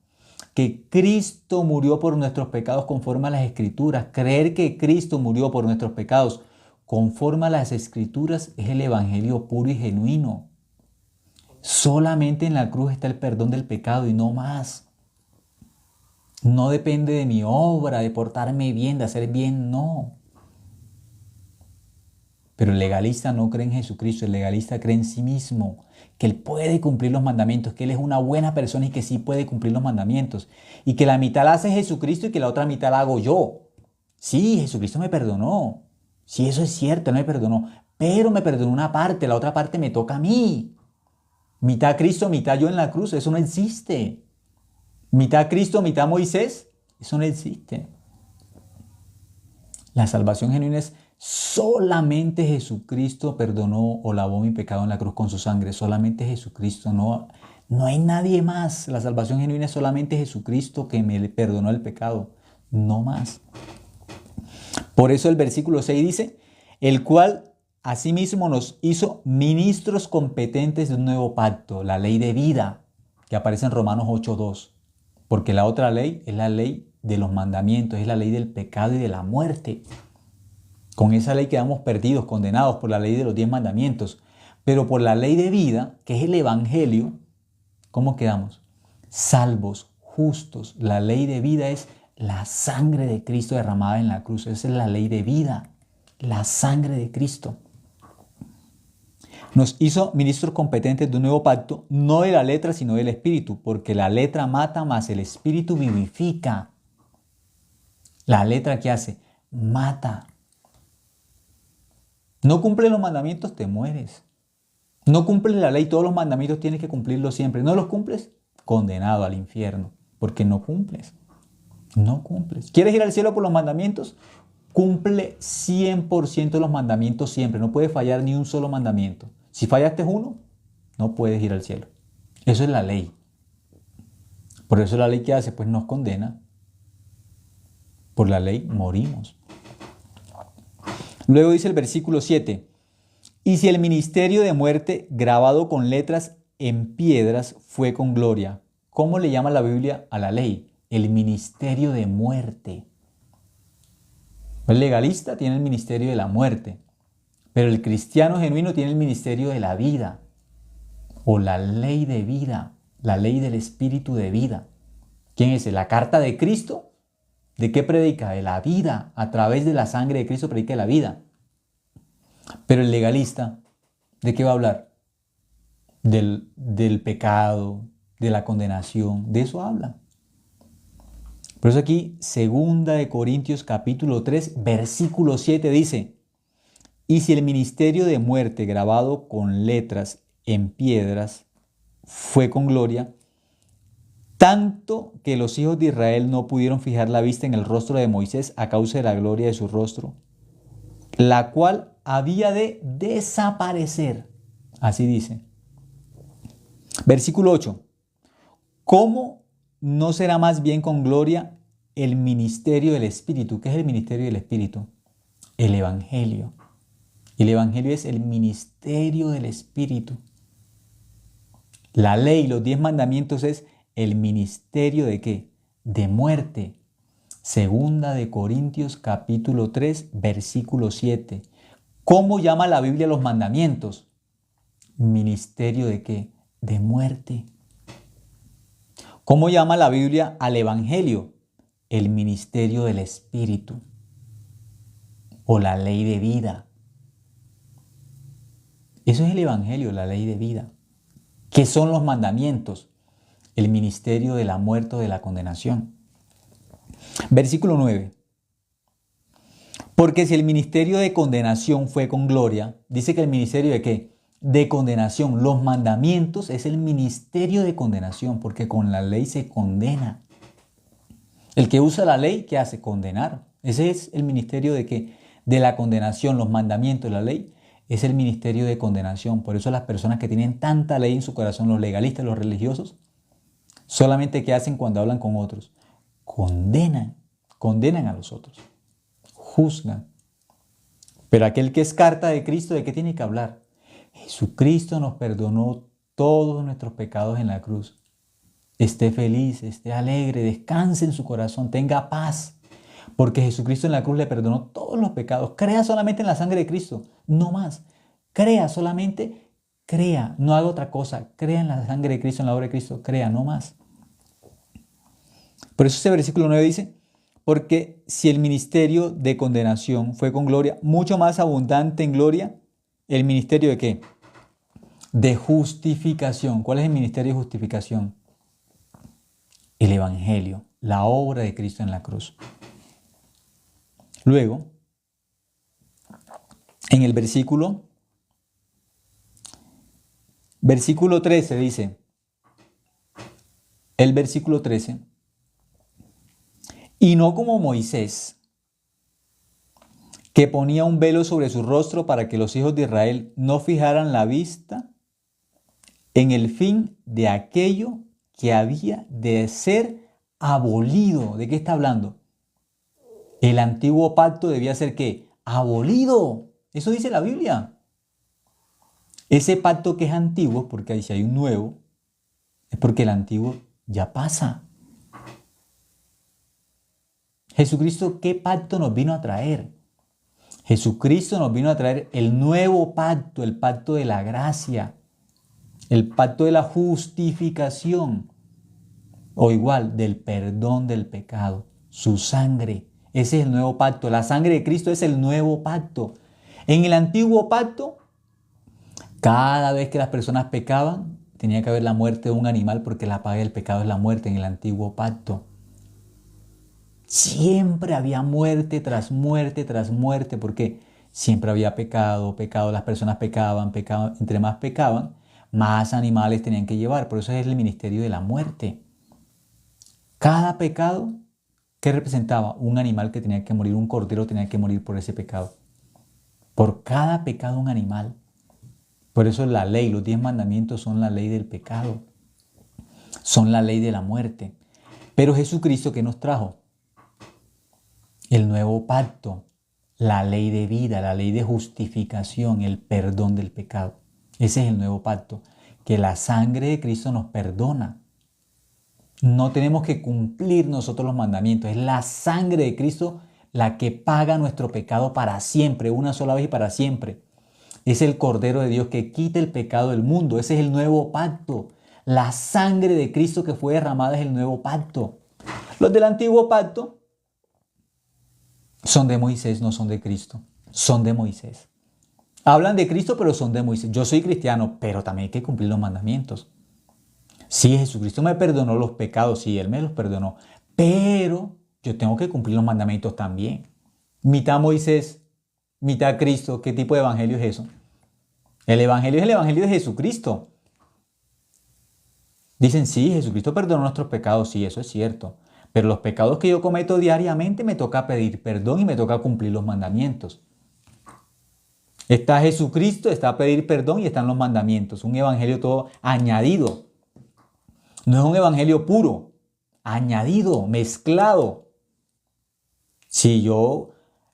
Que Cristo murió por nuestros pecados conforme a las Escrituras. Creer que Cristo murió por nuestros pecados conforme a las Escrituras es el evangelio puro y genuino. Solamente en la cruz está el perdón del pecado y no más. No depende de mi obra, de portarme bien, de hacer bien, no. Pero el legalista no cree en Jesucristo, el legalista cree en sí mismo, que Él puede cumplir los mandamientos, que Él es una buena persona y que sí puede cumplir los mandamientos. Y que la mitad la hace Jesucristo y que la otra mitad la hago yo. Sí, Jesucristo me perdonó. Sí, eso es cierto, Él me perdonó. Pero me perdonó una parte, la otra parte me toca a mí. Mitad Cristo, mitad yo en la cruz, eso no existe. Mitad Cristo, mitad Moisés, eso no existe. La salvación genuina es solamente Jesucristo perdonó o lavó mi pecado en la cruz con su sangre. Solamente Jesucristo, no hay nadie más. La salvación genuina es solamente Jesucristo que me perdonó el pecado, no más. Por eso el versículo 6 dice, el cual asimismo nos hizo ministros competentes de un nuevo pacto, la ley de vida, que aparece en Romanos 8:2. Porque la otra ley es la ley de los mandamientos, es la ley del pecado y de la muerte. Con esa ley quedamos perdidos, condenados por la ley de los 10 mandamientos. Pero por la ley de vida, que es el evangelio, ¿cómo quedamos? Salvos, justos. La ley de vida es la sangre de Cristo derramada en la cruz. Esa es la ley de vida, la sangre de Cristo. Nos hizo ministros competentes de un nuevo pacto, no de la letra, sino del espíritu, porque la letra mata, mas el espíritu vivifica. La letra, ¿qué hace? Mata. No cumples los mandamientos, te mueres. No cumples la ley, todos los mandamientos tienes que cumplirlos siempre. No los cumples, condenado al infierno, porque no cumples. No cumples. ¿Quieres ir al cielo por los mandamientos? Cumple 100% los mandamientos siempre. No puedes fallar ni un solo mandamiento. Si fallaste uno, no puedes ir al cielo. Eso es la ley. Por eso la ley que hace, pues nos condena. Por la ley morimos. Luego dice el versículo 7. Y si el ministerio de muerte grabado con letras en piedras fue con gloria. ¿Cómo le llama la Biblia a la ley? El ministerio de muerte. El legalista tiene el ministerio de la muerte, pero el cristiano genuino tiene el ministerio de la vida, o la ley de vida, la ley del espíritu de vida. ¿Quién es? ¿La carta de Cristo? ¿De qué predica? De la vida. A través de la sangre de Cristo predica la vida. Pero el legalista, ¿de qué va a hablar? Del pecado, de la condenación, de eso habla. Por eso aquí, 2 Corintios capítulo 3, versículo 7 dice, y si el ministerio de muerte grabado con letras en piedras fue con gloria, tanto que los hijos de Israel no pudieron fijar la vista en el rostro de Moisés a causa de la gloria de su rostro, la cual había de desaparecer. Así dice. Versículo 8. ¿Cómo no será más bien con gloria el ministerio del Espíritu? ¿Qué es el ministerio del Espíritu? El Evangelio. El Evangelio es el ministerio del Espíritu. La ley, los 10 mandamientos es el ministerio ¿de qué? De muerte. 2 Corintios capítulo 3, versículo 7. ¿Cómo llama la Biblia los mandamientos? Ministerio ¿de qué? De muerte. ¿Cómo llama la Biblia al Evangelio? El ministerio del Espíritu o la ley de vida. Eso es el Evangelio, la ley de vida. ¿Qué son los mandamientos? El ministerio de la muerte o de la condenación. Versículo 9. Porque si el ministerio de condenación fue con gloria, dice que el ministerio de qué? De condenación. Los mandamientos es el ministerio de condenación, porque con la ley se condena. El que usa la ley, ¿qué hace? Condenar. Ese es el ministerio de qué? De la condenación. Los mandamientos, la ley, es el ministerio de condenación. Por eso las personas que tienen tanta ley en su corazón, los legalistas, los religiosos, solamente ¿qué hacen cuando hablan con otros? Condenan a los otros. Juzgan. Pero aquel que es carta de Cristo, ¿de qué tiene que hablar? Jesucristo nos perdonó todos nuestros pecados en la cruz. Esté feliz, esté alegre, descanse en su corazón, tenga paz. Porque Jesucristo en la cruz le perdonó todos los pecados. Crea solamente en la sangre de Cristo, no más. Crea solamente, crea, no haga otra cosa. Crea en la sangre de Cristo, en la obra de Cristo, crea, no más. Por eso ese versículo 9 dice, porque si el ministerio de condenación fue con gloria, mucho más abundante en gloria, ¿el ministerio de qué? De justificación. ¿Cuál es el ministerio de justificación? El Evangelio, la obra de Cristo en la cruz. Luego, en el versículo 13 dice, el versículo 13, y no como Moisés, que ponía un velo sobre su rostro para que los hijos de Israel no fijaran la vista en el fin de aquello que había de ser abolido. ¿De qué está hablando? El antiguo pacto debía ser ¿qué? Abolido. Eso dice la Biblia. Ese pacto que es antiguo, porque ahí si hay un nuevo, es porque el antiguo ya pasa. Jesucristo, ¿qué pacto nos vino a traer? Jesucristo nos vino a traer el nuevo pacto, el pacto de la gracia, el pacto de la justificación, o igual, del perdón del pecado, su sangre. Ese es el nuevo pacto. La sangre de Cristo es el nuevo pacto. En el antiguo pacto, cada vez que las personas pecaban, tenía que haber la muerte de un animal porque la paga del pecado es la muerte en el antiguo pacto. Siempre había muerte tras muerte tras muerte porque siempre había pecado, las personas pecaban, entre más pecaban, más animales tenían que llevar. Por eso es el ministerio de la muerte. Cada pecado, ¿qué representaba? Un animal que tenía que morir, un cordero tenía que morir por ese pecado. Por cada pecado un animal. Por eso la ley, los 10 mandamientos son la ley del pecado. Son la ley de la muerte. Pero Jesucristo, ¿qué nos trajo? El nuevo pacto, la ley de vida, la ley de justificación, el perdón del pecado. Ese es el nuevo pacto, que la sangre de Cristo nos perdona. No tenemos que cumplir nosotros los mandamientos, es la sangre de Cristo la que paga nuestro pecado para siempre, una sola vez y para siempre. Es el Cordero de Dios que quita el pecado del mundo, ese es el nuevo pacto. La sangre de Cristo que fue derramada es el nuevo pacto. Los del antiguo pacto son de Moisés, no son de Cristo. Son de Moisés. Hablan de Cristo, pero son de Moisés. Yo soy cristiano, pero también hay que cumplir los mandamientos. Sí, Jesucristo me perdonó los pecados, sí, Él me los perdonó. Pero yo tengo que cumplir los mandamientos también. Mitad Moisés, mitad Cristo. ¿Qué tipo de evangelio es eso? El evangelio es el evangelio de Jesucristo. Dicen, sí, Jesucristo perdonó nuestros pecados, sí, eso es cierto. Pero los pecados que yo cometo diariamente me toca pedir perdón y me toca cumplir los mandamientos. Está Jesucristo, está pedir perdón y están los mandamientos. Un evangelio todo añadido. No es un evangelio puro, añadido, mezclado. Si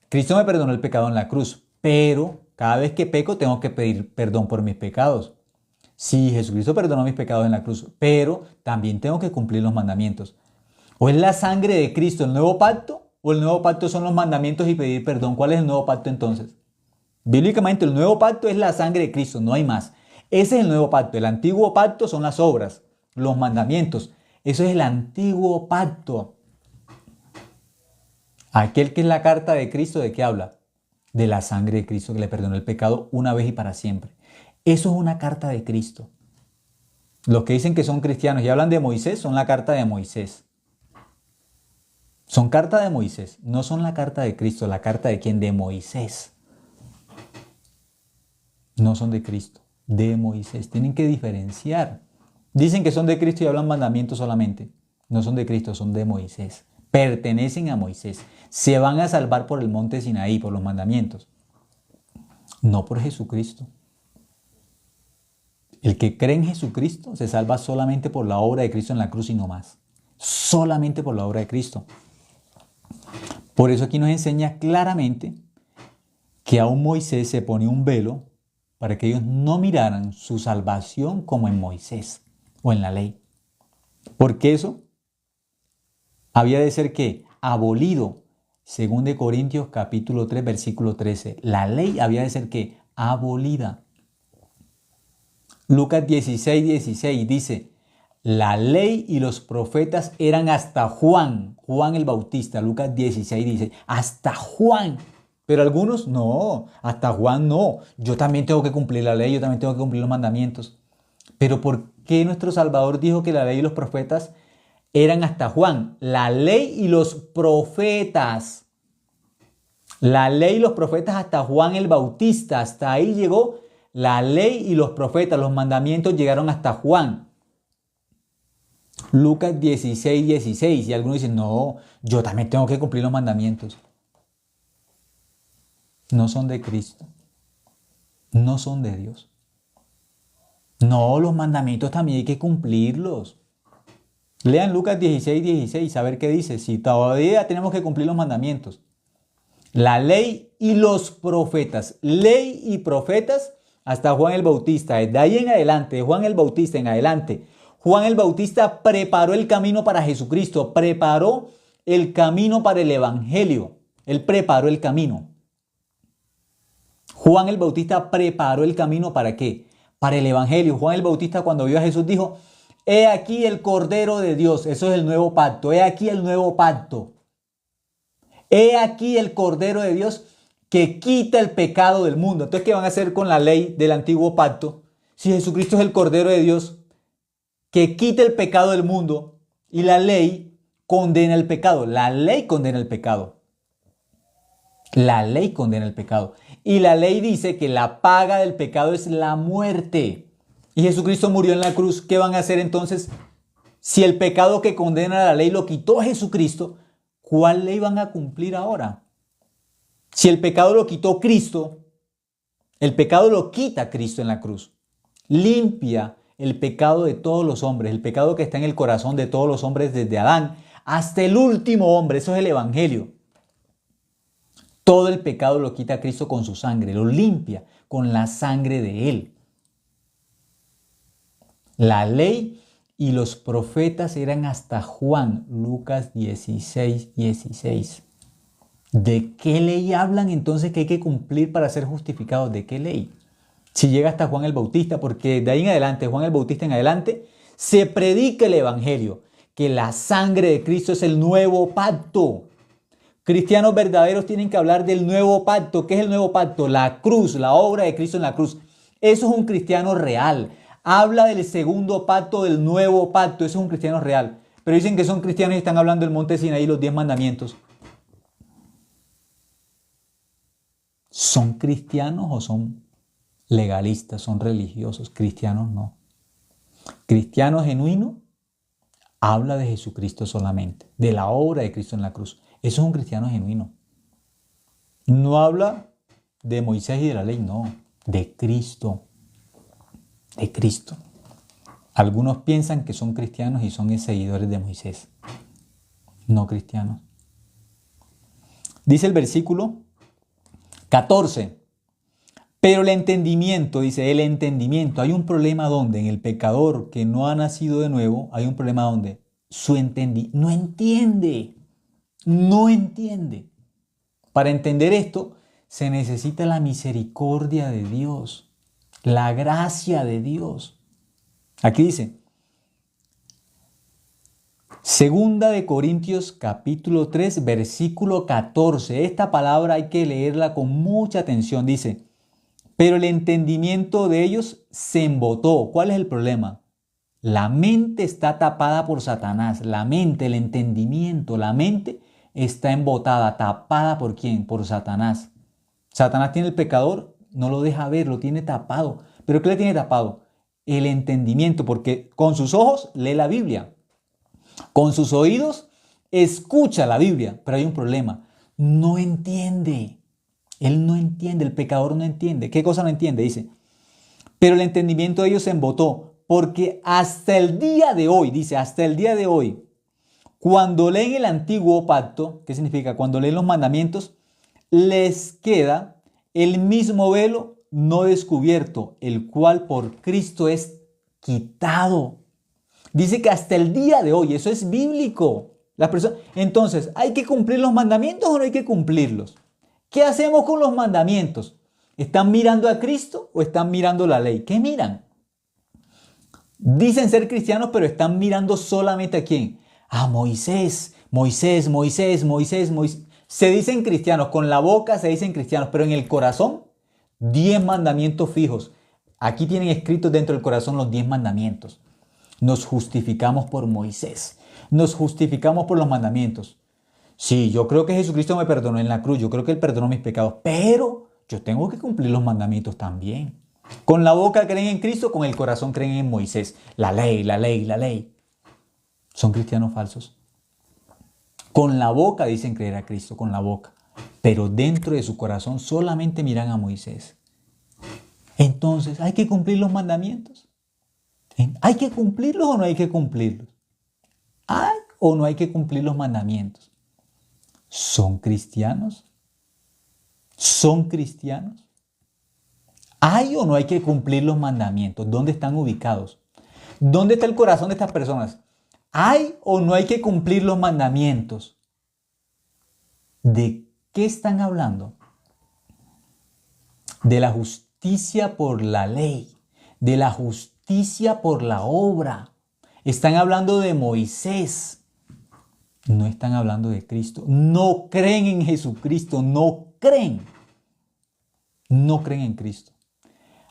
Cristo me perdonó el pecado en la cruz, pero cada vez que peco tengo que pedir perdón por mis pecados. Sí, Jesucristo perdonó mis pecados en la cruz, pero también tengo que cumplir los mandamientos. ¿O es la sangre de Cristo el nuevo pacto? ¿O el nuevo pacto son los mandamientos y pedir perdón? ¿Cuál es el nuevo pacto entonces? Bíblicamente el nuevo pacto es la sangre de Cristo, no hay más. Ese es el nuevo pacto. El antiguo pacto son las obras, los mandamientos. Eso es el antiguo pacto. Aquel que es la carta de Cristo, ¿de qué habla? De la sangre de Cristo que le perdonó el pecado una vez y para siempre. Eso es una carta de Cristo. Los que dicen que son cristianos y hablan de Moisés son la carta de Moisés. Son carta de Moisés, no son la carta de Cristo. ¿La carta de quién? De Moisés. No son de Cristo, de Moisés. Tienen que diferenciar. Dicen que son de Cristo y hablan mandamientos solamente. No son de Cristo, son de Moisés. Pertenecen a Moisés. Se van a salvar por el monte Sinaí, por los mandamientos. No por Jesucristo. El que cree en Jesucristo se salva solamente por la obra de Cristo en la cruz y no más. Solamente por la obra de Cristo. Por eso aquí nos enseña claramente que aún Moisés se ponía un velo para que ellos no miraran su salvación como en Moisés o en la ley. Porque eso había de ser ¿qué? Abolido. Según de Corintios capítulo 3 versículo 13. La ley había de ser ¿qué? Abolida. Lucas 16 dice, la ley y los profetas eran hasta Juan el Bautista. Lucas 16 dice, hasta Juan. Pero algunos, no, hasta Juan no. Yo también tengo que cumplir la ley, yo también tengo que cumplir los mandamientos. Pero ¿por qué nuestro Salvador dijo que la ley y los profetas eran hasta Juan? La ley y los profetas. La ley y los profetas hasta Juan el Bautista. Hasta ahí llegó la ley y los profetas. Los mandamientos llegaron hasta Juan. Lucas 16. Y algunos dicen, no, yo también tengo que cumplir los mandamientos. No son de Cristo. No son de Dios. No, los mandamientos también hay que cumplirlos. Lean Lucas 16, a ver qué dice. Si todavía tenemos que cumplir los mandamientos. La ley y los profetas. Ley y profetas hasta Juan el Bautista. Desde ahí en adelante, de Juan el Bautista en adelante. Juan el Bautista preparó el camino para Jesucristo. Preparó el camino para el Evangelio. Él preparó el camino. Juan el Bautista preparó el camino ¿para qué? Para el Evangelio. Juan el Bautista cuando vio a Jesús dijo, he aquí el Cordero de Dios. Eso es el nuevo pacto. He aquí el nuevo pacto. He aquí el Cordero de Dios que quita el pecado del mundo. Entonces, ¿qué van a hacer con la ley del antiguo pacto? Si Jesucristo es el Cordero de Dios que quita el pecado del mundo y la ley condena el pecado. La ley condena el pecado. La ley condena el pecado. Y la ley dice que la paga del pecado es la muerte. Y Jesucristo murió en la cruz. ¿Qué van a hacer entonces? Si el pecado que condena la ley lo quitó Jesucristo, ¿cuál ley van a cumplir ahora? Si el pecado lo quitó Cristo, el pecado lo quita Cristo en la cruz. Limpia el pecado de todos los hombres, el pecado que está en el corazón de todos los hombres desde Adán hasta el último hombre. Eso es el Evangelio. Todo el pecado lo quita Cristo con su sangre, lo limpia con la sangre de Él. La ley y los profetas eran hasta Juan, Lucas 16. ¿De qué ley hablan entonces que hay que cumplir para ser justificados? ¿De qué ley? Si llega hasta Juan el Bautista, porque de ahí en adelante, Juan el Bautista en adelante, se predica el Evangelio, que la sangre de Cristo es el nuevo pacto. Cristianos verdaderos tienen que hablar del nuevo pacto. ¿Qué es el nuevo pacto? La cruz, la obra de Cristo en la cruz. Eso es un cristiano real. Habla del segundo pacto, del nuevo pacto. Eso es un cristiano real. Pero dicen que son cristianos y están hablando del monte Sinaí, los 10 mandamientos. ¿Son cristianos o son legalistas? ¿Son religiosos? Cristianos no. Cristiano genuino habla de Jesucristo solamente, de la obra de Cristo en la cruz. Eso es un cristiano genuino. No habla de Moisés y de la ley, no, de Cristo. De Cristo. Algunos piensan que son cristianos y son seguidores de Moisés. No cristianos. Dice el versículo 14. Pero el entendimiento, dice, el entendimiento. Hay un problema donde en el pecador que no ha nacido de nuevo, hay un problema donde no entiende. No entiende. Para entender esto, se necesita la misericordia de Dios, la gracia de Dios. Aquí dice, Segunda de Corintios capítulo 3, versículo 14. Esta palabra hay que leerla con mucha atención. Dice, pero el entendimiento de ellos se embotó. ¿Cuál es el problema? La mente está tapada por Satanás. La mente, el entendimiento, la mente está embotada, tapada ¿por quién? Por Satanás. Satanás tiene el pecador, no lo deja ver, lo tiene tapado. ¿Pero qué le tiene tapado? El entendimiento, porque con sus ojos lee la Biblia, con sus oídos escucha la Biblia, pero hay un problema, no entiende. Él no entiende, el pecador no entiende. ¿Qué cosa no entiende? Dice, pero el entendimiento de ellos se embotó, porque hasta el día de hoy, dice, hasta el día de hoy, cuando leen el antiguo pacto, ¿qué significa? Cuando leen los mandamientos, les queda el mismo velo no descubierto, el cual por Cristo es quitado. Dice que hasta el día de hoy, eso es bíblico. Entonces, ¿hay que cumplir los mandamientos o no hay que cumplirlos? ¿Qué hacemos con los mandamientos? ¿Están mirando a Cristo o están mirando la ley? ¿Qué miran? Dicen ser cristianos, pero están mirando solamente ¿a quién? A Moisés, Moisés, Moisés, Moisés, Moisés. Se dicen cristianos, con la boca se dicen cristianos, pero en el corazón, 10 mandamientos fijos. Aquí tienen escritos dentro del corazón los 10 mandamientos. Nos justificamos por Moisés, nos justificamos por los mandamientos. Sí, yo creo que Jesucristo me perdonó en la cruz, yo creo que Él perdonó mis pecados, pero yo tengo que cumplir los mandamientos también. Con la boca creen en Cristo, con el corazón creen en Moisés. La ley, la ley, la ley. Son cristianos falsos. Con la boca dicen creer a Cristo, con la boca, pero dentro de su corazón solamente miran a Moisés. Entonces, ¿hay que cumplir los mandamientos? ¿Hay que cumplirlos o no hay que cumplirlos? ¿Hay o no hay que cumplir los mandamientos? ¿Son cristianos? ¿Son cristianos? ¿Hay o no hay que cumplir los mandamientos? ¿Dónde están ubicados? ¿Dónde está el corazón de estas personas? ¿Hay o no hay que cumplir los mandamientos? ¿De qué están hablando? De la justicia por la ley, de la justicia por la obra. Están hablando de Moisés. No están hablando de Cristo. No creen en Jesucristo. No creen. No creen en Cristo.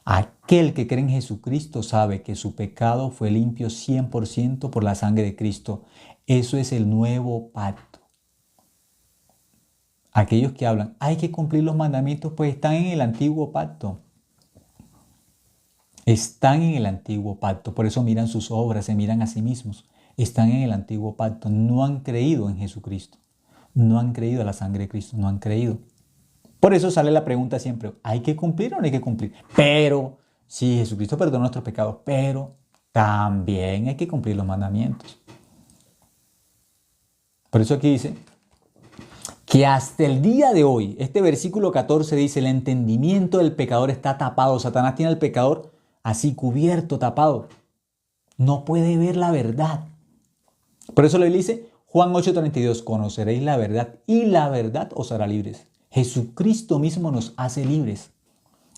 Aquel que cree en Jesucristo sabe que su pecado fue limpio 100% por la sangre de Cristo. Eso es el nuevo pacto. Aquellos que hablan, hay que cumplir los mandamientos, pues están en el antiguo pacto. Están en el antiguo pacto. Por eso miran sus obras, se miran a sí mismos. Están en el antiguo pacto. No han creído en Jesucristo. No han creído en la sangre de Cristo. No han creído. Por eso sale la pregunta siempre, ¿hay que cumplir o no hay que cumplir? Pero, sí, Jesucristo perdonó nuestros pecados, pero también hay que cumplir los mandamientos. Por eso aquí dice que hasta el día de hoy, este versículo 14 dice, el entendimiento del pecador está tapado. Satanás tiene al pecador así cubierto, tapado. No puede ver la verdad. Por eso le dice Juan 8:32, conoceréis la verdad y la verdad os hará libres. Jesucristo mismo nos hace libres.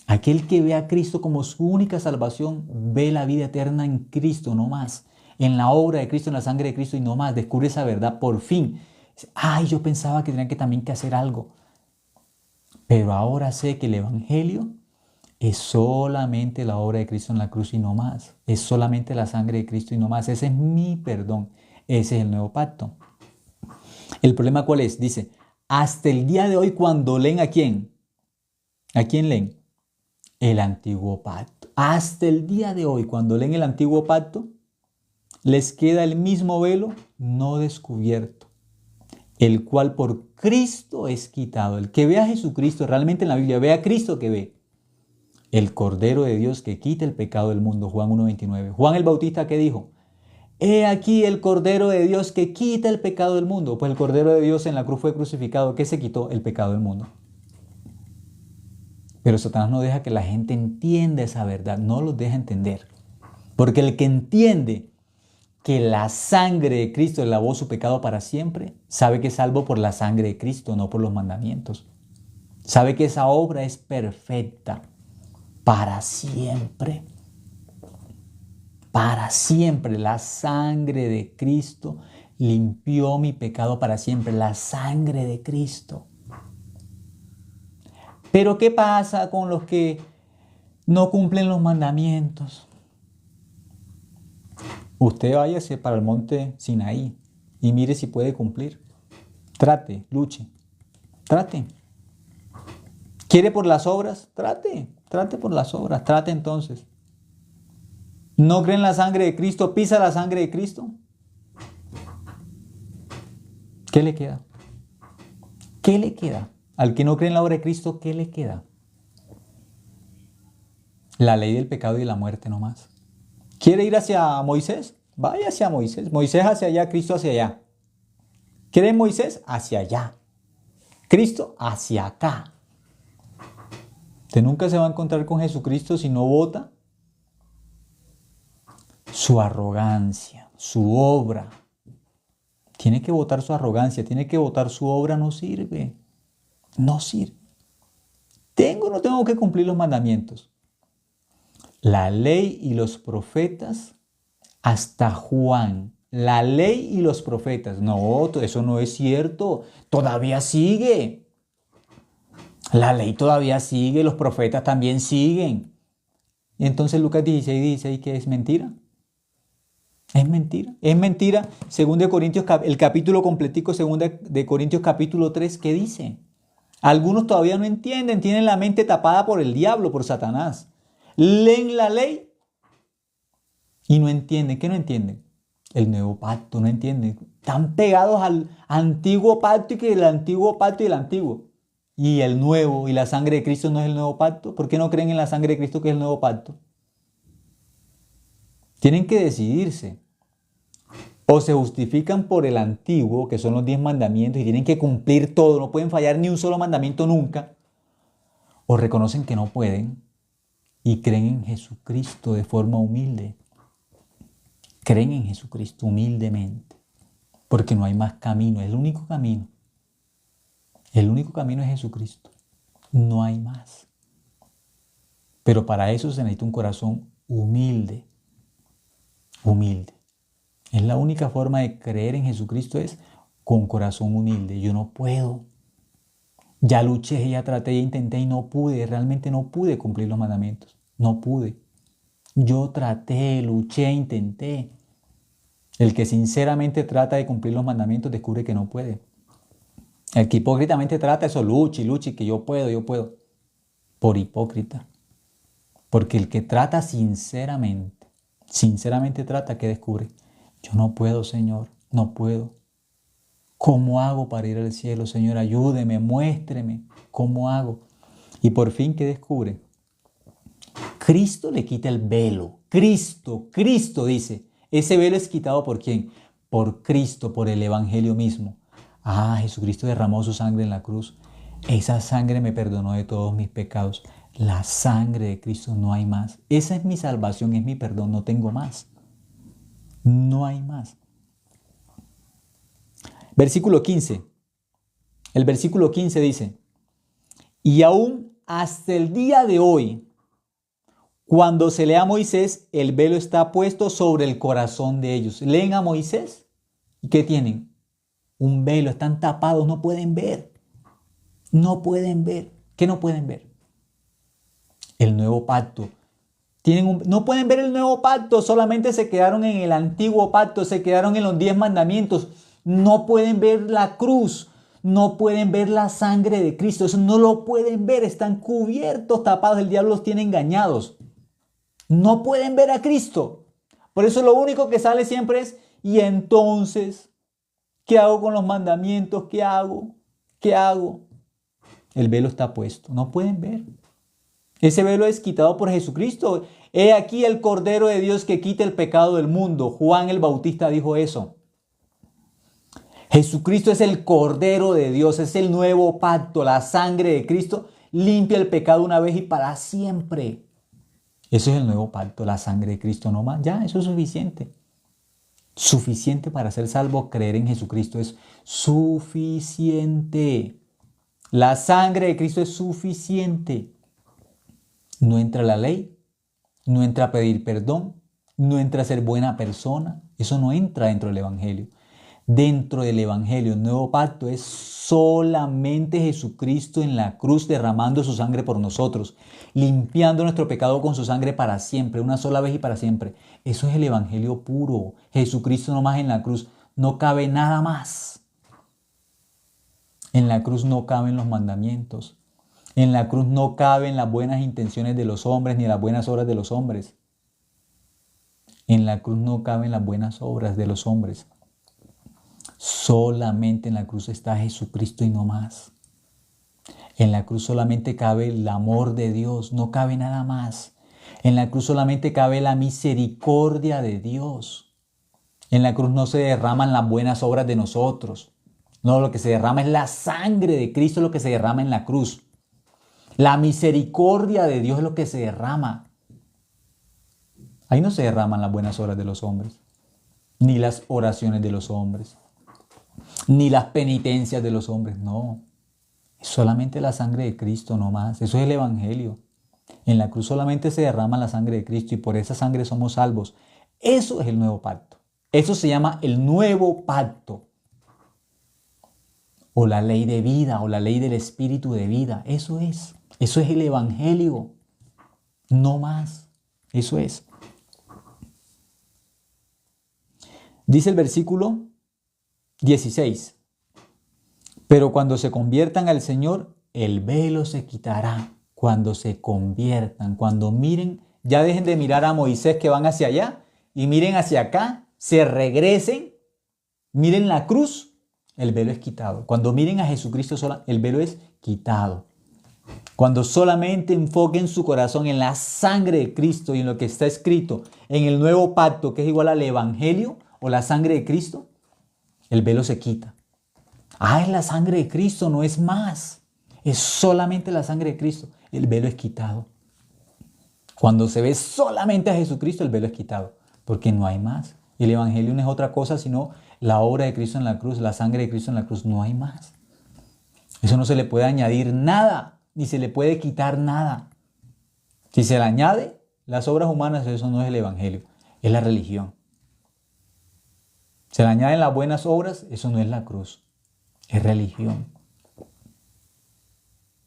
Aquel que ve a Cristo como su única salvación, ve la vida eterna en Cristo, no más. En la obra de Cristo, en la sangre de Cristo y no más. Descubre esa verdad por fin. Ay, yo pensaba que tenía que también que hacer algo. Pero ahora sé que el Evangelio es solamente la obra de Cristo en la cruz y no más. Es solamente la sangre de Cristo y no más. Ese es mi perdón. Ese es el nuevo pacto. ¿El problema cuál es? Dice, hasta el día de hoy cuando leen ¿a quién? ¿A quién leen? El antiguo pacto. Hasta el día de hoy cuando leen el antiguo pacto, les queda el mismo velo no descubierto, el cual por Cristo es quitado. El que ve a Jesucristo realmente en la Biblia, ve a Cristo que ve. El Cordero de Dios que quita el pecado del mundo, Juan 1:29. Juan el Bautista, ¿qué dijo? He aquí el Cordero de Dios que quita el pecado del mundo. Pues el Cordero de Dios en la cruz fue crucificado. ¿Qué se quitó? El pecado del mundo. Pero Satanás no deja que la gente entienda esa verdad. No los deja entender. Porque el que entiende que la sangre de Cristo lavó su pecado para siempre, sabe que es salvo por la sangre de Cristo, no por los mandamientos. Sabe que esa obra es perfecta para siempre. Para siempre. La sangre de Cristo limpió mi pecado para siempre. La sangre de Cristo. Pero ¿qué pasa con los que no cumplen los mandamientos? Usted váyase para el monte Sinaí y mire si puede cumplir. Trate, luche, trate. ¿Quiere por las obras? Trate por las obras, trate entonces. ¿No cree en la sangre de Cristo? ¿Pisa la sangre de Cristo? ¿Qué le queda? ¿Qué le queda? Al que no cree en la obra de Cristo, ¿qué le queda? La ley del pecado y de la muerte nomás. ¿Quiere ir hacia Moisés? Vaya hacia Moisés. Moisés hacia allá, Cristo hacia allá. ¿Quiere en Moisés? Hacia allá. Cristo hacia acá. Usted nunca se va a encontrar con Jesucristo si no vota su arrogancia, su obra. Tiene que votar su arrogancia, tiene que votar su obra, no sirve. No sirve. No tengo que cumplir los mandamientos. La ley y los profetas hasta Juan. La ley y los profetas. No, eso no es cierto. Todavía sigue. La ley todavía sigue, los profetas también siguen. Y entonces Lucas 16 que es mentira. Es mentira. Es mentira. Según de Corintios, el capítulo completico, según de Corintios capítulo 3, ¿qué dice? Algunos todavía no entienden, tienen la mente tapada por el diablo, por Satanás. Leen la ley y no entienden. ¿Qué no entienden? El nuevo pacto, no entienden. Están pegados al antiguo pacto y que el antiguo pacto y el antiguo. Y el nuevo y la sangre de Cristo no es el nuevo pacto. ¿Por qué no creen en la sangre de Cristo que es el nuevo pacto? Tienen que decidirse. O se justifican por el antiguo, que son los 10 mandamientos, y tienen que cumplir todo, no pueden fallar ni un solo mandamiento nunca. O reconocen que no pueden y creen en Jesucristo de forma humilde. Creen en Jesucristo humildemente, porque no hay más camino, es el único camino. El único camino es Jesucristo, no hay más. Pero para eso se necesita un corazón humilde, humilde. Es la única forma de creer en Jesucristo es con corazón humilde. Yo no puedo. Ya luché, ya traté, ya intenté y no pude, realmente no pude cumplir los mandamientos. No pude. Yo traté, luché, intenté. El que sinceramente trata de cumplir los mandamientos descubre que no puede. El que hipócritamente trata eso, lucha y lucha y que yo puedo. Por hipócrita. Porque el que trata sinceramente trata, que descubre. Yo no puedo, Señor, no puedo. ¿Cómo hago para ir al cielo? Señor, ayúdeme, muéstreme. ¿Cómo hago? Y por fin, ¿qué descubre? Cristo le quita el velo. Cristo dice. Ese velo es quitado ¿por quién? Por Cristo, por el Evangelio mismo. Ah, Jesucristo derramó su sangre en la cruz. Esa sangre me perdonó de todos mis pecados. La sangre de Cristo, no hay más. Esa es mi salvación, es mi perdón, no tengo más. No hay más. Versículo 15. El versículo 15 dice, y aún hasta el día de hoy, cuando se lee a Moisés, el velo está puesto sobre el corazón de ellos. Leen a Moisés y ¿qué tienen? Un velo, están tapados, no pueden ver. No pueden ver. ¿Qué no pueden ver? El nuevo pacto. No pueden ver el nuevo pacto, solamente se quedaron en el antiguo pacto, se quedaron en los 10 mandamientos. No pueden ver la cruz, no pueden ver la sangre de Cristo, eso no lo pueden ver, están cubiertos, tapados, el diablo los tiene engañados. No pueden ver a Cristo. Por eso lo único que sale siempre es, y entonces, ¿qué hago con los mandamientos? ¿Qué hago? ¿Qué hago? El velo está puesto, no pueden ver. Ese velo es quitado por Jesucristo. He aquí el Cordero de Dios que quita el pecado del mundo. Juan el Bautista dijo eso. Jesucristo es el Cordero de Dios, es el nuevo pacto. La sangre de Cristo limpia el pecado una vez y para siempre. Eso es el nuevo pacto, la sangre de Cristo, no más. Ya, eso es suficiente. Suficiente para ser salvo, creer en Jesucristo es suficiente. La sangre de Cristo es suficiente. No entra la ley, no entra a pedir perdón, no entra a ser buena persona. Eso no entra dentro del Evangelio. Dentro del Evangelio, el nuevo pacto es solamente Jesucristo en la cruz derramando su sangre por nosotros, limpiando nuestro pecado con su sangre para siempre, una sola vez y para siempre. Eso es el Evangelio puro. Jesucristo nomás en la cruz. No cabe nada más. En la cruz no caben los mandamientos. En la cruz no caben las buenas intenciones de los hombres ni las buenas obras de los hombres. En la cruz no caben las buenas obras de los hombres. Solamente en la cruz está Jesucristo y no más. En la cruz solamente cabe el amor de Dios, no cabe nada más. En la cruz solamente cabe la misericordia de Dios. En la cruz no se derraman las buenas obras de nosotros. No, lo que se derrama es la sangre de Cristo, lo que se derrama en la cruz. La misericordia de Dios es lo que se derrama. Ahí no se derraman las buenas obras de los hombres, ni las oraciones de los hombres, ni las penitencias de los hombres, no. Es solamente la sangre de Cristo, no más. Eso es el Evangelio. En la cruz solamente se derrama la sangre de Cristo y por esa sangre somos salvos. Eso es el nuevo pacto. Eso se llama el nuevo pacto. O la ley de vida, o la ley del espíritu de vida. Eso es. Eso es el Evangelio. No más. Eso es. Dice el versículo 16. Pero cuando se conviertan al Señor, el velo se quitará. Cuando se conviertan, cuando miren, ya dejen de mirar a Moisés que van hacia allá y miren hacia acá, se regresen, miren la cruz, el velo es quitado. Cuando miren a Jesucristo sola, el velo es quitado. Cuando solamente enfoquen su corazón en la sangre de Cristo y en lo que está escrito en el nuevo pacto, que es igual al Evangelio o la sangre de Cristo, el velo se quita. Ah, es la sangre de Cristo, no es más. Es solamente la sangre de Cristo. El velo es quitado. Cuando se ve solamente a Jesucristo, el velo es quitado. Porque no hay más. El Evangelio no es otra cosa sino la obra de Cristo en la cruz, la sangre de Cristo en la cruz. No hay más. Eso no se le puede añadir nada, ni se le puede quitar nada. Si se le añade las obras humanas, eso no es el Evangelio, es la religión. Se le añaden las buenas obras, eso no es la cruz, es religión.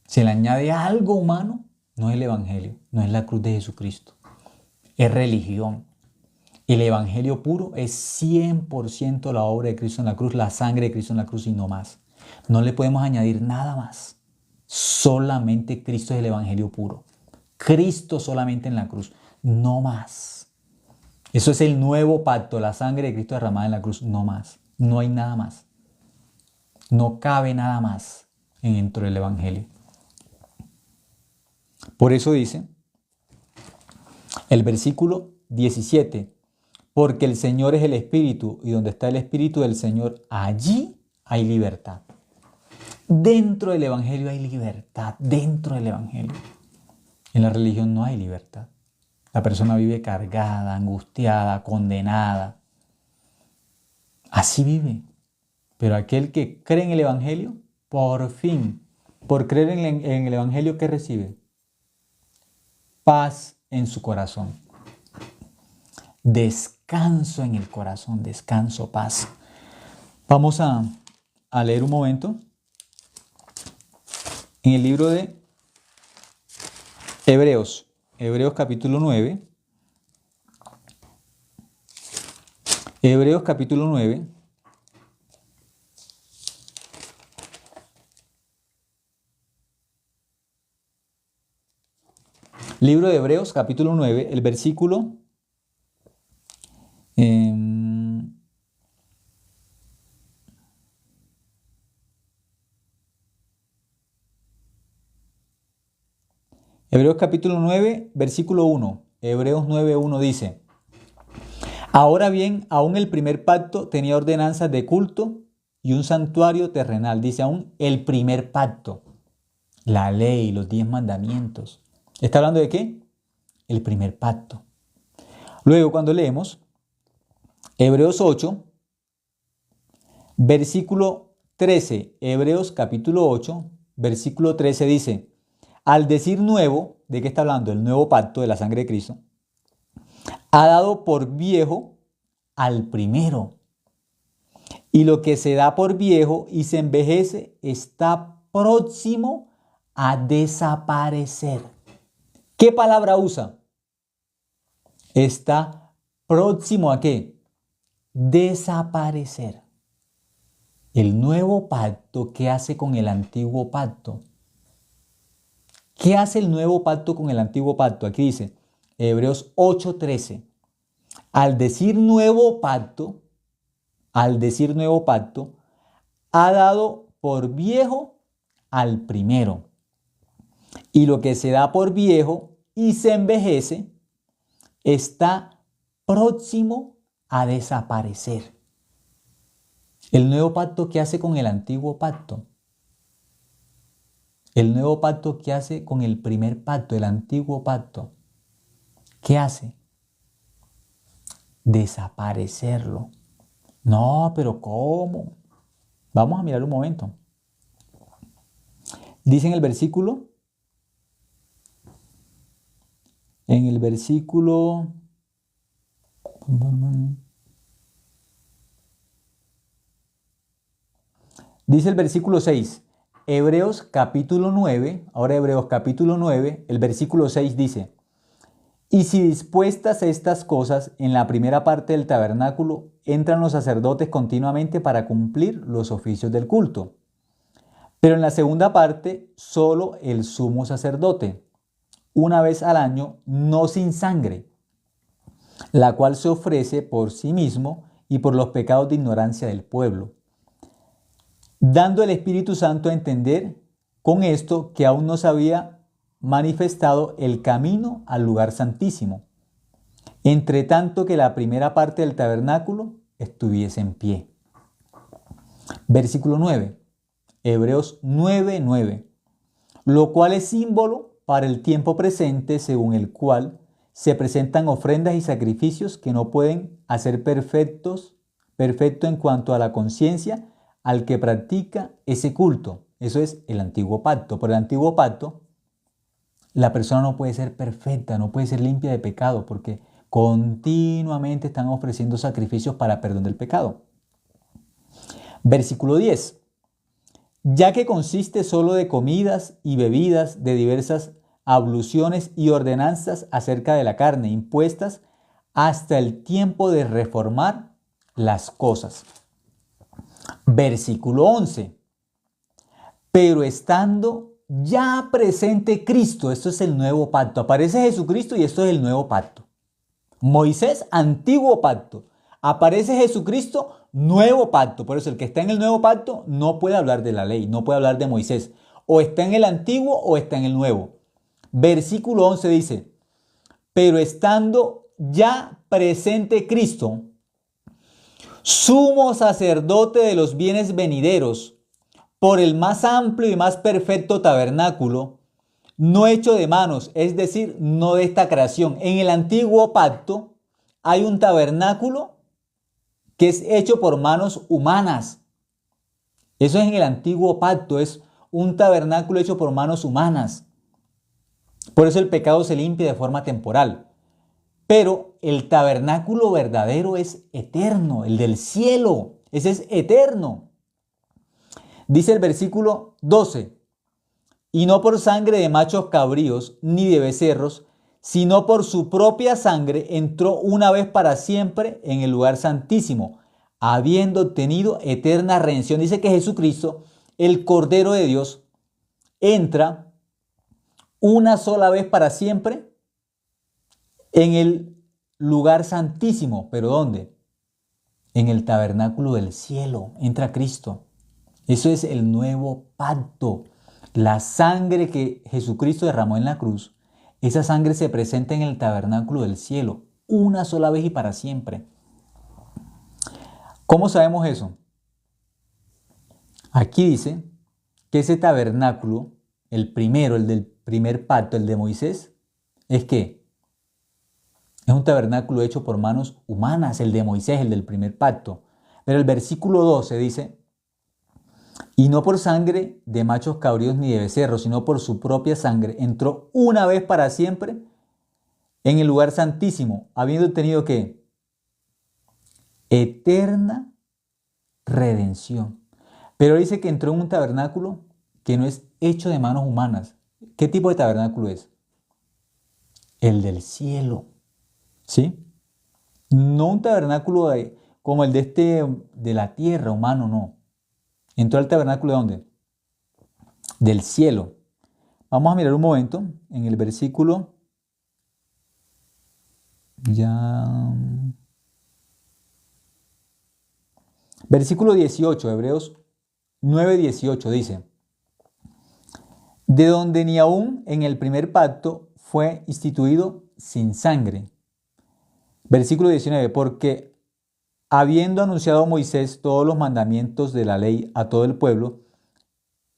Se le añade algo humano, no es el Evangelio, no es la cruz de Jesucristo, es religión. El Evangelio puro es 100% la obra de Cristo en la cruz, la sangre de Cristo en la cruz y no más. No le podemos añadir nada más. Solamente Cristo es el Evangelio puro. Cristo solamente en la cruz, no más. Eso es el nuevo pacto, la sangre de Cristo derramada en la cruz, no más. No hay nada más. No cabe nada más dentro del Evangelio. Por eso dice el versículo 17, porque el Señor es el Espíritu y donde está el Espíritu del Señor, allí hay libertad. Dentro del Evangelio hay libertad, dentro del Evangelio. En la religión no hay libertad. La persona vive cargada, angustiada, condenada. Así vive. Pero aquel que cree en el Evangelio, por fin, por creer en el Evangelio, ¿qué recibe? Paz en su corazón. Descanso en el corazón, descanso, paz. Vamos a leer un momento en el libro de Hebreos, Hebreos capítulo 9. Hebreos capítulo 9. Libro de Hebreos capítulo 9, el versículo Hebreos capítulo 9, versículo 1. Hebreos 9:1 dice: Ahora bien, aún el primer pacto tenía ordenanzas de culto y un santuario terrenal. Dice aún el primer pacto, la ley, los 10 mandamientos. ¿Está hablando de qué? El primer pacto. Luego, cuando leemos Hebreos 8, versículo 13, Hebreos capítulo 8, versículo 13 dice: Al decir nuevo, ¿de qué está hablando? El nuevo pacto de la sangre de Cristo. Ha dado por viejo al primero. Y lo que se da por viejo y se envejece está próximo a desaparecer. ¿Qué palabra usa? Está próximo a qué? Desaparecer. El nuevo pacto, ¿qué hace con el antiguo pacto? ¿Qué hace el nuevo pacto con el antiguo pacto? Aquí dice, Hebreos 8:13. Al decir nuevo pacto, ha dado por viejo al primero. Y lo que se da por viejo y se envejece está próximo a desaparecer. El nuevo pacto, ¿qué hace con el antiguo pacto? El nuevo pacto, ¿qué hace con el primer pacto, el antiguo pacto? ¿Qué hace? Desaparecerlo. No, pero ¿cómo? Vamos a mirar un momento. Dice en el versículo, dice el versículo 6, Hebreos capítulo 9, ahora Hebreos capítulo 9, el versículo 6 dice, y si dispuestas estas cosas en la primera parte del tabernáculo, entran los sacerdotes continuamente para cumplir los oficios del culto. Pero en la segunda parte, solo el sumo sacerdote, una vez al año, no sin sangre, la cual se ofrece por sí mismo y por los pecados de ignorancia del pueblo, dando el Espíritu Santo a entender con esto que aún no se había manifestado el camino al lugar santísimo, entre tanto que la primera parte del tabernáculo estuviese en pie. Versículo 9, Hebreos 9:9, lo cual es símbolo para el tiempo presente, según el cual se presentan ofrendas y sacrificios que no pueden hacer perfecto en cuanto a la conciencia al que practica ese culto. Eso es el antiguo pacto. Por el antiguo pacto, la persona no puede ser perfecta, no puede ser limpia de pecado, porque continuamente están ofreciendo sacrificios para perdón del pecado. Versículo 10. Ya que consiste solo de comidas y bebidas, de diversas abluciones y ordenanzas acerca de la carne, impuestas hasta el tiempo de reformar las cosas. Versículo 11. Pero estando ya presente Cristo, esto es el nuevo pacto. Aparece Jesucristo y esto es el nuevo pacto. Moisés, antiguo pacto. Aparece Jesucristo, nuevo pacto. Por eso el que está en el nuevo pacto no puede hablar de la ley, no puede hablar de Moisés. O está en el antiguo o está en el nuevo. Versículo 11 dice, pero estando ya presente Cristo, sumo sacerdote de los bienes venideros, por el más amplio y más perfecto tabernáculo, no hecho de manos, es decir, no de esta creación. En el antiguo pacto hay un tabernáculo que es hecho por manos humanas. Eso es en el antiguo pacto, es un tabernáculo hecho por manos humanas. Por eso el pecado se limpia de forma temporal. Pero el tabernáculo verdadero es eterno, el del cielo, ese es eterno. Dice el versículo 12, y no por sangre de machos cabríos ni de becerros, sino por su propia sangre entró una vez para siempre en el lugar santísimo, habiendo obtenido eterna redención. Dice que Jesucristo, el Cordero de Dios, entra una sola vez para siempre en el lugar santísimo. ¿Pero dónde? En el tabernáculo del cielo entra Cristo. Eso es el nuevo pacto. La sangre que Jesucristo derramó en la cruz, esa sangre se presenta en el tabernáculo del cielo, una sola vez y para siempre. ¿Cómo sabemos eso? Aquí dice que ese tabernáculo, el primero, el del primer pacto, el de Moisés, es que es un tabernáculo hecho por manos humanas, el de Moisés, el del primer pacto. Pero el versículo 12 dice, y no por sangre de machos cabríos ni de becerros, sino por su propia sangre, entró una vez para siempre en el lugar santísimo, habiendo tenido ¿qué? Eterna redención. Pero dice que entró en un tabernáculo que no es hecho de manos humanas. ¿Qué tipo de tabernáculo es? El del cielo. ¿Sí? No un tabernáculo como el de la tierra, humano, no. Entró al tabernáculo ¿de dónde? Del cielo. Vamos a mirar un momento en el versículo. Versículo 18, Hebreos 9:18 dice: de donde ni aún en el primer pacto fue instituido sin sangre. Versículo 19, porque habiendo anunciado Moisés todos los mandamientos de la ley a todo el pueblo,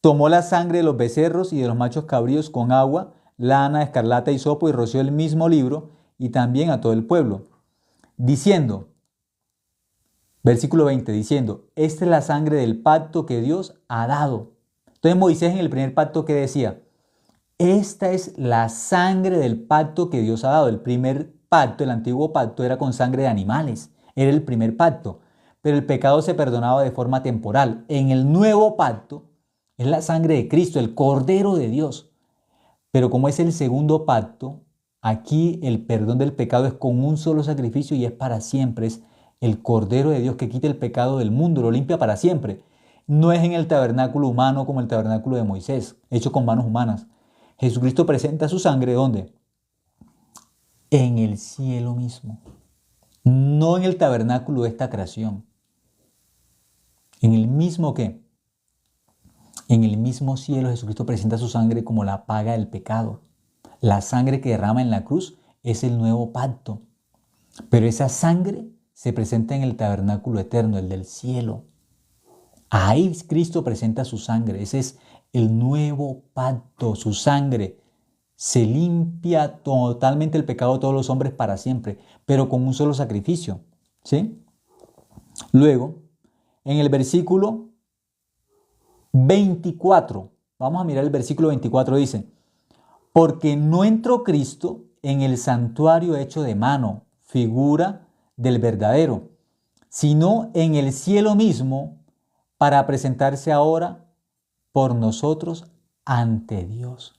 tomó la sangre de los becerros y de los machos cabríos con agua, lana, escarlata y hisopo y roció el mismo libro y también a todo el pueblo, diciendo, versículo 20, diciendo, esta es la sangre del pacto que Dios ha dado. Entonces Moisés en el primer pacto, ¿qué decía? Esta es la sangre del pacto que Dios ha dado. El primer pacto, el antiguo pacto, era con sangre de animales. Era el primer pacto. Pero el pecado se perdonaba de forma temporal. En el nuevo pacto es la sangre de Cristo, el Cordero de Dios. Pero como es el segundo pacto, aquí el perdón del pecado es con un solo sacrificio y es para siempre. Es el Cordero de Dios que quita el pecado del mundo, lo limpia para siempre. No es en el tabernáculo humano como el tabernáculo de Moisés, hecho con manos humanas. Jesucristo presenta su sangre, ¿dónde? En el cielo mismo. No en el tabernáculo de esta creación. En el mismo ¿qué? En el mismo cielo Jesucristo presenta su sangre como la paga del pecado. La sangre que derrama en la cruz es el nuevo pacto. Pero esa sangre se presenta en el tabernáculo eterno, el del cielo. Ahí Cristo presenta su sangre. Ese es el nuevo pacto, su sangre. Se limpia totalmente el pecado de todos los hombres para siempre, pero con un solo sacrificio. ¿Sí? Luego, en el versículo 24, vamos a mirar el versículo 24, dice, porque no entró Cristo en el santuario hecho de mano, figura del verdadero, sino en el cielo mismo, para presentarse ahora por nosotros ante Dios.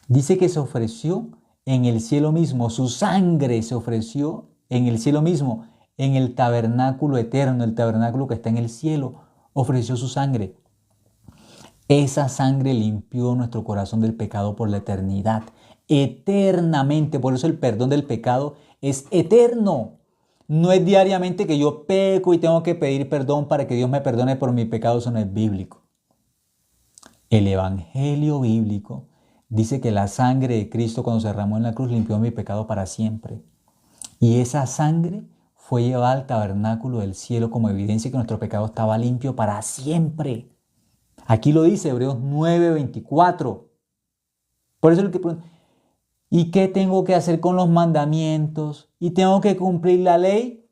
Dice que se ofreció en el cielo mismo, su sangre se ofreció en el cielo mismo, en el tabernáculo eterno, el tabernáculo que está en el cielo, ofreció su sangre. Esa sangre limpió nuestro corazón del pecado por la eternidad, eternamente. Por eso el perdón del pecado es eterno. No es diariamente que yo peco y tengo que pedir perdón para que Dios me perdone por mi pecado. Eso no es bíblico. El evangelio bíblico dice que la sangre de Cristo cuando se derramó en la cruz limpió mi pecado para siempre. Y esa sangre fue llevada al tabernáculo del cielo como evidencia que nuestro pecado estaba limpio para siempre. Aquí lo dice Hebreos 9:24. Por eso el que pregunta, ¿y qué tengo que hacer con los mandamientos? ¿Y tengo que cumplir la ley?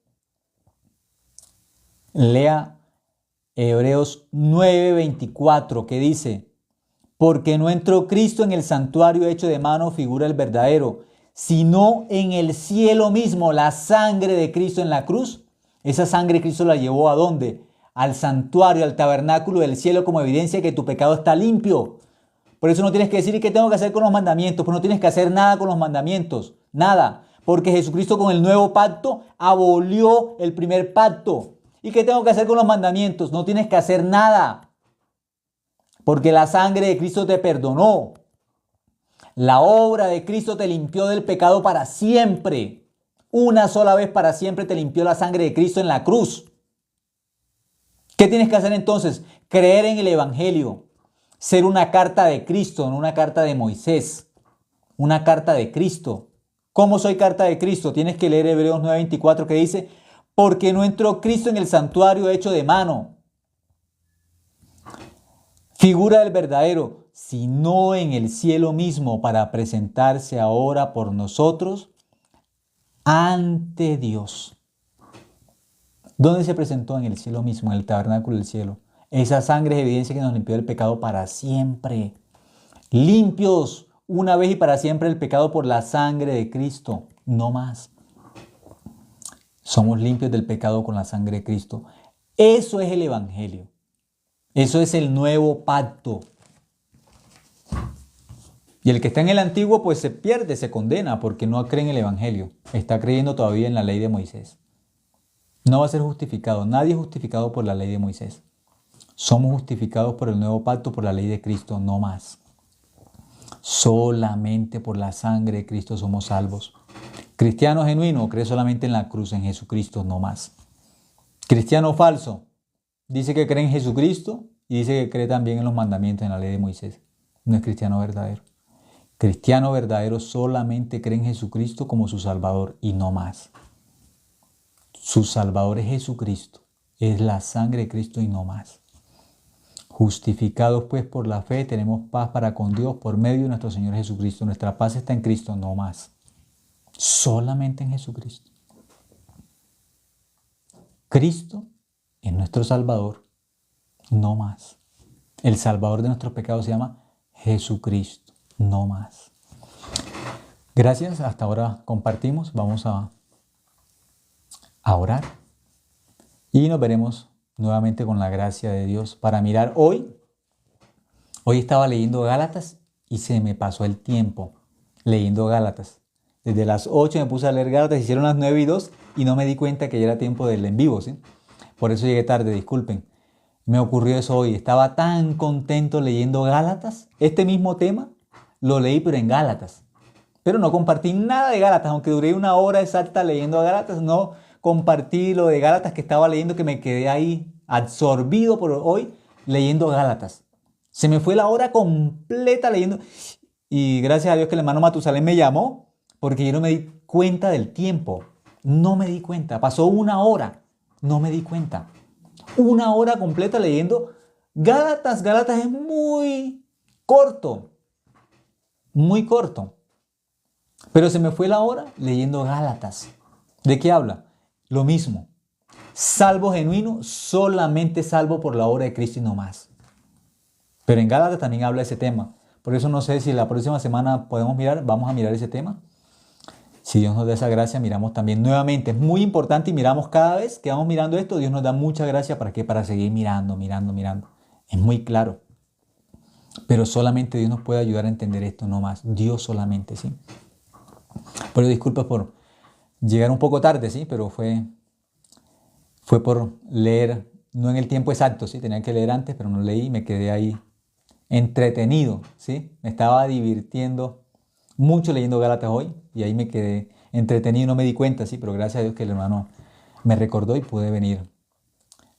Lea Hebreos 9:24 que dice, porque no entró Cristo en el santuario hecho de mano, figura el verdadero, sino en el cielo mismo, la sangre de Cristo en la cruz. Esa sangre Cristo la llevó ¿a dónde? Al santuario, al tabernáculo del cielo como evidencia de que tu pecado está limpio. Por eso no tienes que decir, ¿y qué tengo que hacer con los mandamientos? Pues no tienes que hacer nada con los mandamientos, nada. Porque Jesucristo con el nuevo pacto abolió el primer pacto. ¿Y qué tengo que hacer con los mandamientos? No tienes que hacer nada. Porque la sangre de Cristo te perdonó. La obra de Cristo te limpió del pecado para siempre. Una sola vez para siempre te limpió la sangre de Cristo en la cruz. ¿Qué tienes que hacer entonces? Creer en el evangelio. Ser una carta de Cristo, no una carta de Moisés. Una carta de Cristo. ¿Cómo soy carta de Cristo? Tienes que leer Hebreos 9:24 que dice, porque no entró Cristo en el santuario hecho de mano, figura del verdadero, sino en el cielo mismo para presentarse ahora por nosotros ante Dios. ¿Dónde se presentó? En el cielo mismo, en el tabernáculo del cielo. Esa sangre es evidencia que nos limpió del pecado para siempre. Limpios una vez y para siempre el pecado por la sangre de Cristo, no más. Somos limpios del pecado con la sangre de Cristo. Eso es el evangelio. Eso es el nuevo pacto. Y el que está en el antiguo pues se pierde, se condena porque no cree en el evangelio. Está creyendo todavía en la ley de Moisés. No va a ser justificado. Nadie es justificado por la ley de Moisés. Somos justificados por el nuevo pacto, por la ley de Cristo, no más. Solamente por la sangre de Cristo somos salvos. Cristiano genuino cree solamente en la cruz, en Jesucristo, no más. Cristiano falso dice que cree en Jesucristo y dice que cree también en los mandamientos, en la ley de Moisés. No es cristiano verdadero. Cristiano verdadero solamente cree en Jesucristo como su Salvador y no más. Su Salvador es Jesucristo. Es la sangre de Cristo y no más. Justificados pues por la fe, tenemos paz para con Dios por medio de nuestro Señor Jesucristo. Nuestra paz está en Cristo, no más. Solamente en Jesucristo. Cristo es nuestro Salvador, no más. El Salvador de nuestros pecados se llama Jesucristo, no más. Gracias, hasta ahora compartimos. Vamos a orar y nos veremos nuevamente con la gracia de Dios para mirar hoy. Hoy estaba leyendo Gálatas y se me pasó el tiempo leyendo Gálatas. Desde las 8 me puse a leer Gálatas, hicieron las 9:02 y no me di cuenta que ya era tiempo del en vivo, ¿sí? Por eso llegué tarde, disculpen. Me ocurrió eso hoy. Estaba tan contento leyendo Gálatas. Este mismo tema lo leí, pero en Gálatas. Pero no compartí nada de Gálatas, aunque duré una hora exacta leyendo a Gálatas. No compartí lo de Gálatas que estaba leyendo, que me quedé ahí absorbido por hoy leyendo Gálatas. Se me fue la hora completa leyendo. Y gracias a Dios que el hermano Matusalén me llamó, porque yo no me di cuenta del tiempo. No me di cuenta. Pasó una hora. No me di cuenta. Una hora completa leyendo Gálatas. Gálatas es muy corto. Muy corto. Pero se me fue la hora leyendo Gálatas. ¿De qué habla? Lo mismo. Salvo genuino, solamente salvo por la obra de Cristo y no más. Pero en Gálatas también habla ese tema. Por eso no sé si la próxima semana podemos mirar, vamos a mirar ese tema. Si Dios nos da esa gracia, miramos también nuevamente. Es muy importante y miramos cada vez que vamos mirando esto, Dios nos da mucha gracia. ¿Para qué? Para seguir mirando. Es muy claro. Pero solamente Dios nos puede ayudar a entender esto, no más. Dios solamente, ¿sí? Pero disculpa por llegar un poco tarde, ¿sí? Pero fue por leer, no en el tiempo exacto, ¿sí? Tenía que leer antes, pero no leí y me quedé ahí entretenido, ¿sí? Me estaba divirtiendo mucho leyendo Gálatas hoy y ahí me quedé entretenido y no me di cuenta, ¿sí? Pero gracias a Dios que el hermano me recordó y pude venir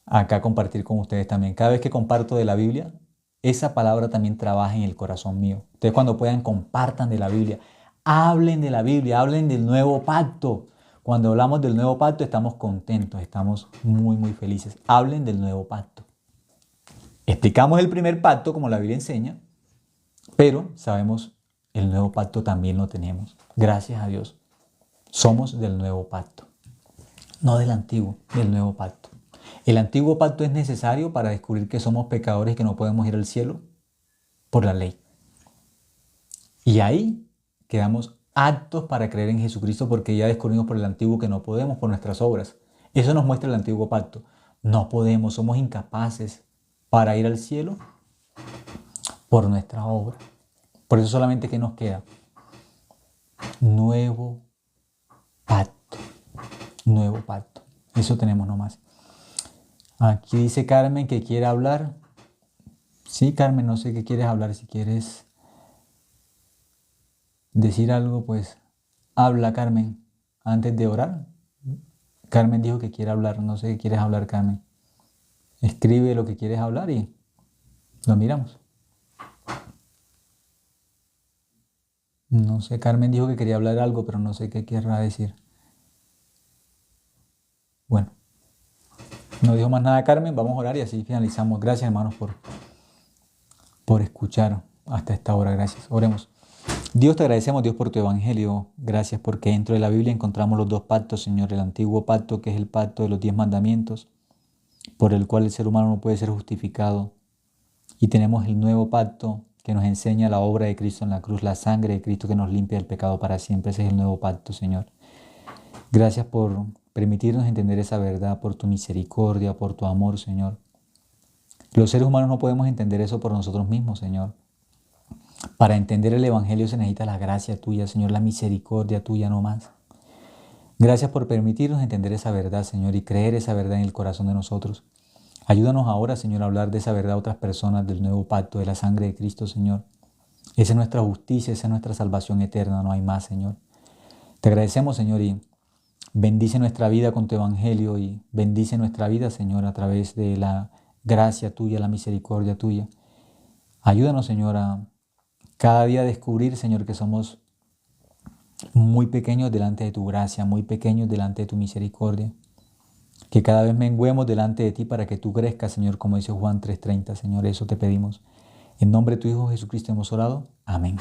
acá a compartir con ustedes también. Cada vez que comparto de la Biblia, esa palabra también trabaja en el corazón mío. Ustedes cuando puedan compartan de la Biblia, hablen de la Biblia, hablen del nuevo pacto. Cuando hablamos del nuevo pacto estamos contentos, estamos muy, muy felices. Hablen del nuevo pacto. Explicamos el primer pacto como la Biblia enseña, pero sabemos el nuevo pacto también lo tenemos. Gracias a Dios. Somos del nuevo pacto. No del antiguo, del nuevo pacto. El antiguo pacto es necesario para descubrir que somos pecadores y que no podemos ir al cielo por la ley. Y ahí quedamos aptos para creer en Jesucristo porque ya descubrimos por el antiguo que no podemos por nuestras obras. Eso nos muestra el antiguo pacto. No podemos, somos incapaces para ir al cielo por nuestra obra. Por eso solamente ¿qué nos queda? Nuevo pacto. Nuevo pacto. Eso tenemos nomás. Aquí dice Carmen que quiere hablar. Sí, Carmen, no sé qué quieres hablar. Si quieres decir algo, pues habla, Carmen, antes de orar. Carmen dijo que quiere hablar. No sé qué quieres hablar, Carmen. Escribe lo que quieres hablar y lo miramos. No sé, Carmen dijo que quería hablar algo, pero no sé qué querrá decir. Bueno, no dijo más nada Carmen, vamos a orar y así finalizamos. Gracias, hermanos, por escuchar hasta esta hora. Gracias. Oremos. Dios, te agradecemos, Dios, por tu evangelio. Gracias porque dentro de la Biblia encontramos los dos pactos, Señor. El antiguo pacto, que es el pacto de los 10 mandamientos, por el cual el ser humano no puede ser justificado. Y tenemos el nuevo pacto que nos enseña la obra de Cristo en la cruz, la sangre de Cristo que nos limpia del pecado para siempre. Ese es el nuevo pacto, Señor. Gracias por permitirnos entender esa verdad, por tu misericordia, por tu amor, Señor. Los seres humanos no podemos entender eso por nosotros mismos, Señor. Para entender el Evangelio se necesita la gracia tuya, Señor, la misericordia tuya no más. Gracias por permitirnos entender esa verdad, Señor, y creer esa verdad en el corazón de nosotros. Ayúdanos ahora, Señor, a hablar de esa verdad a otras personas, del nuevo pacto, de la sangre de Cristo, Señor. Esa es nuestra justicia, esa es nuestra salvación eterna, no hay más, Señor. Te agradecemos, Señor, y bendice nuestra vida con tu evangelio y bendice nuestra vida, Señor, a través de la gracia tuya, la misericordia tuya. Ayúdanos, Señor, a cada día descubrir, Señor, que somos muy pequeños delante de tu gracia, muy pequeños delante de tu misericordia. Que cada vez menguemos delante de ti para que tú crezcas, Señor, como dice Juan 3:30. Señor, eso te pedimos. En nombre de tu Hijo Jesucristo hemos orado. Amén.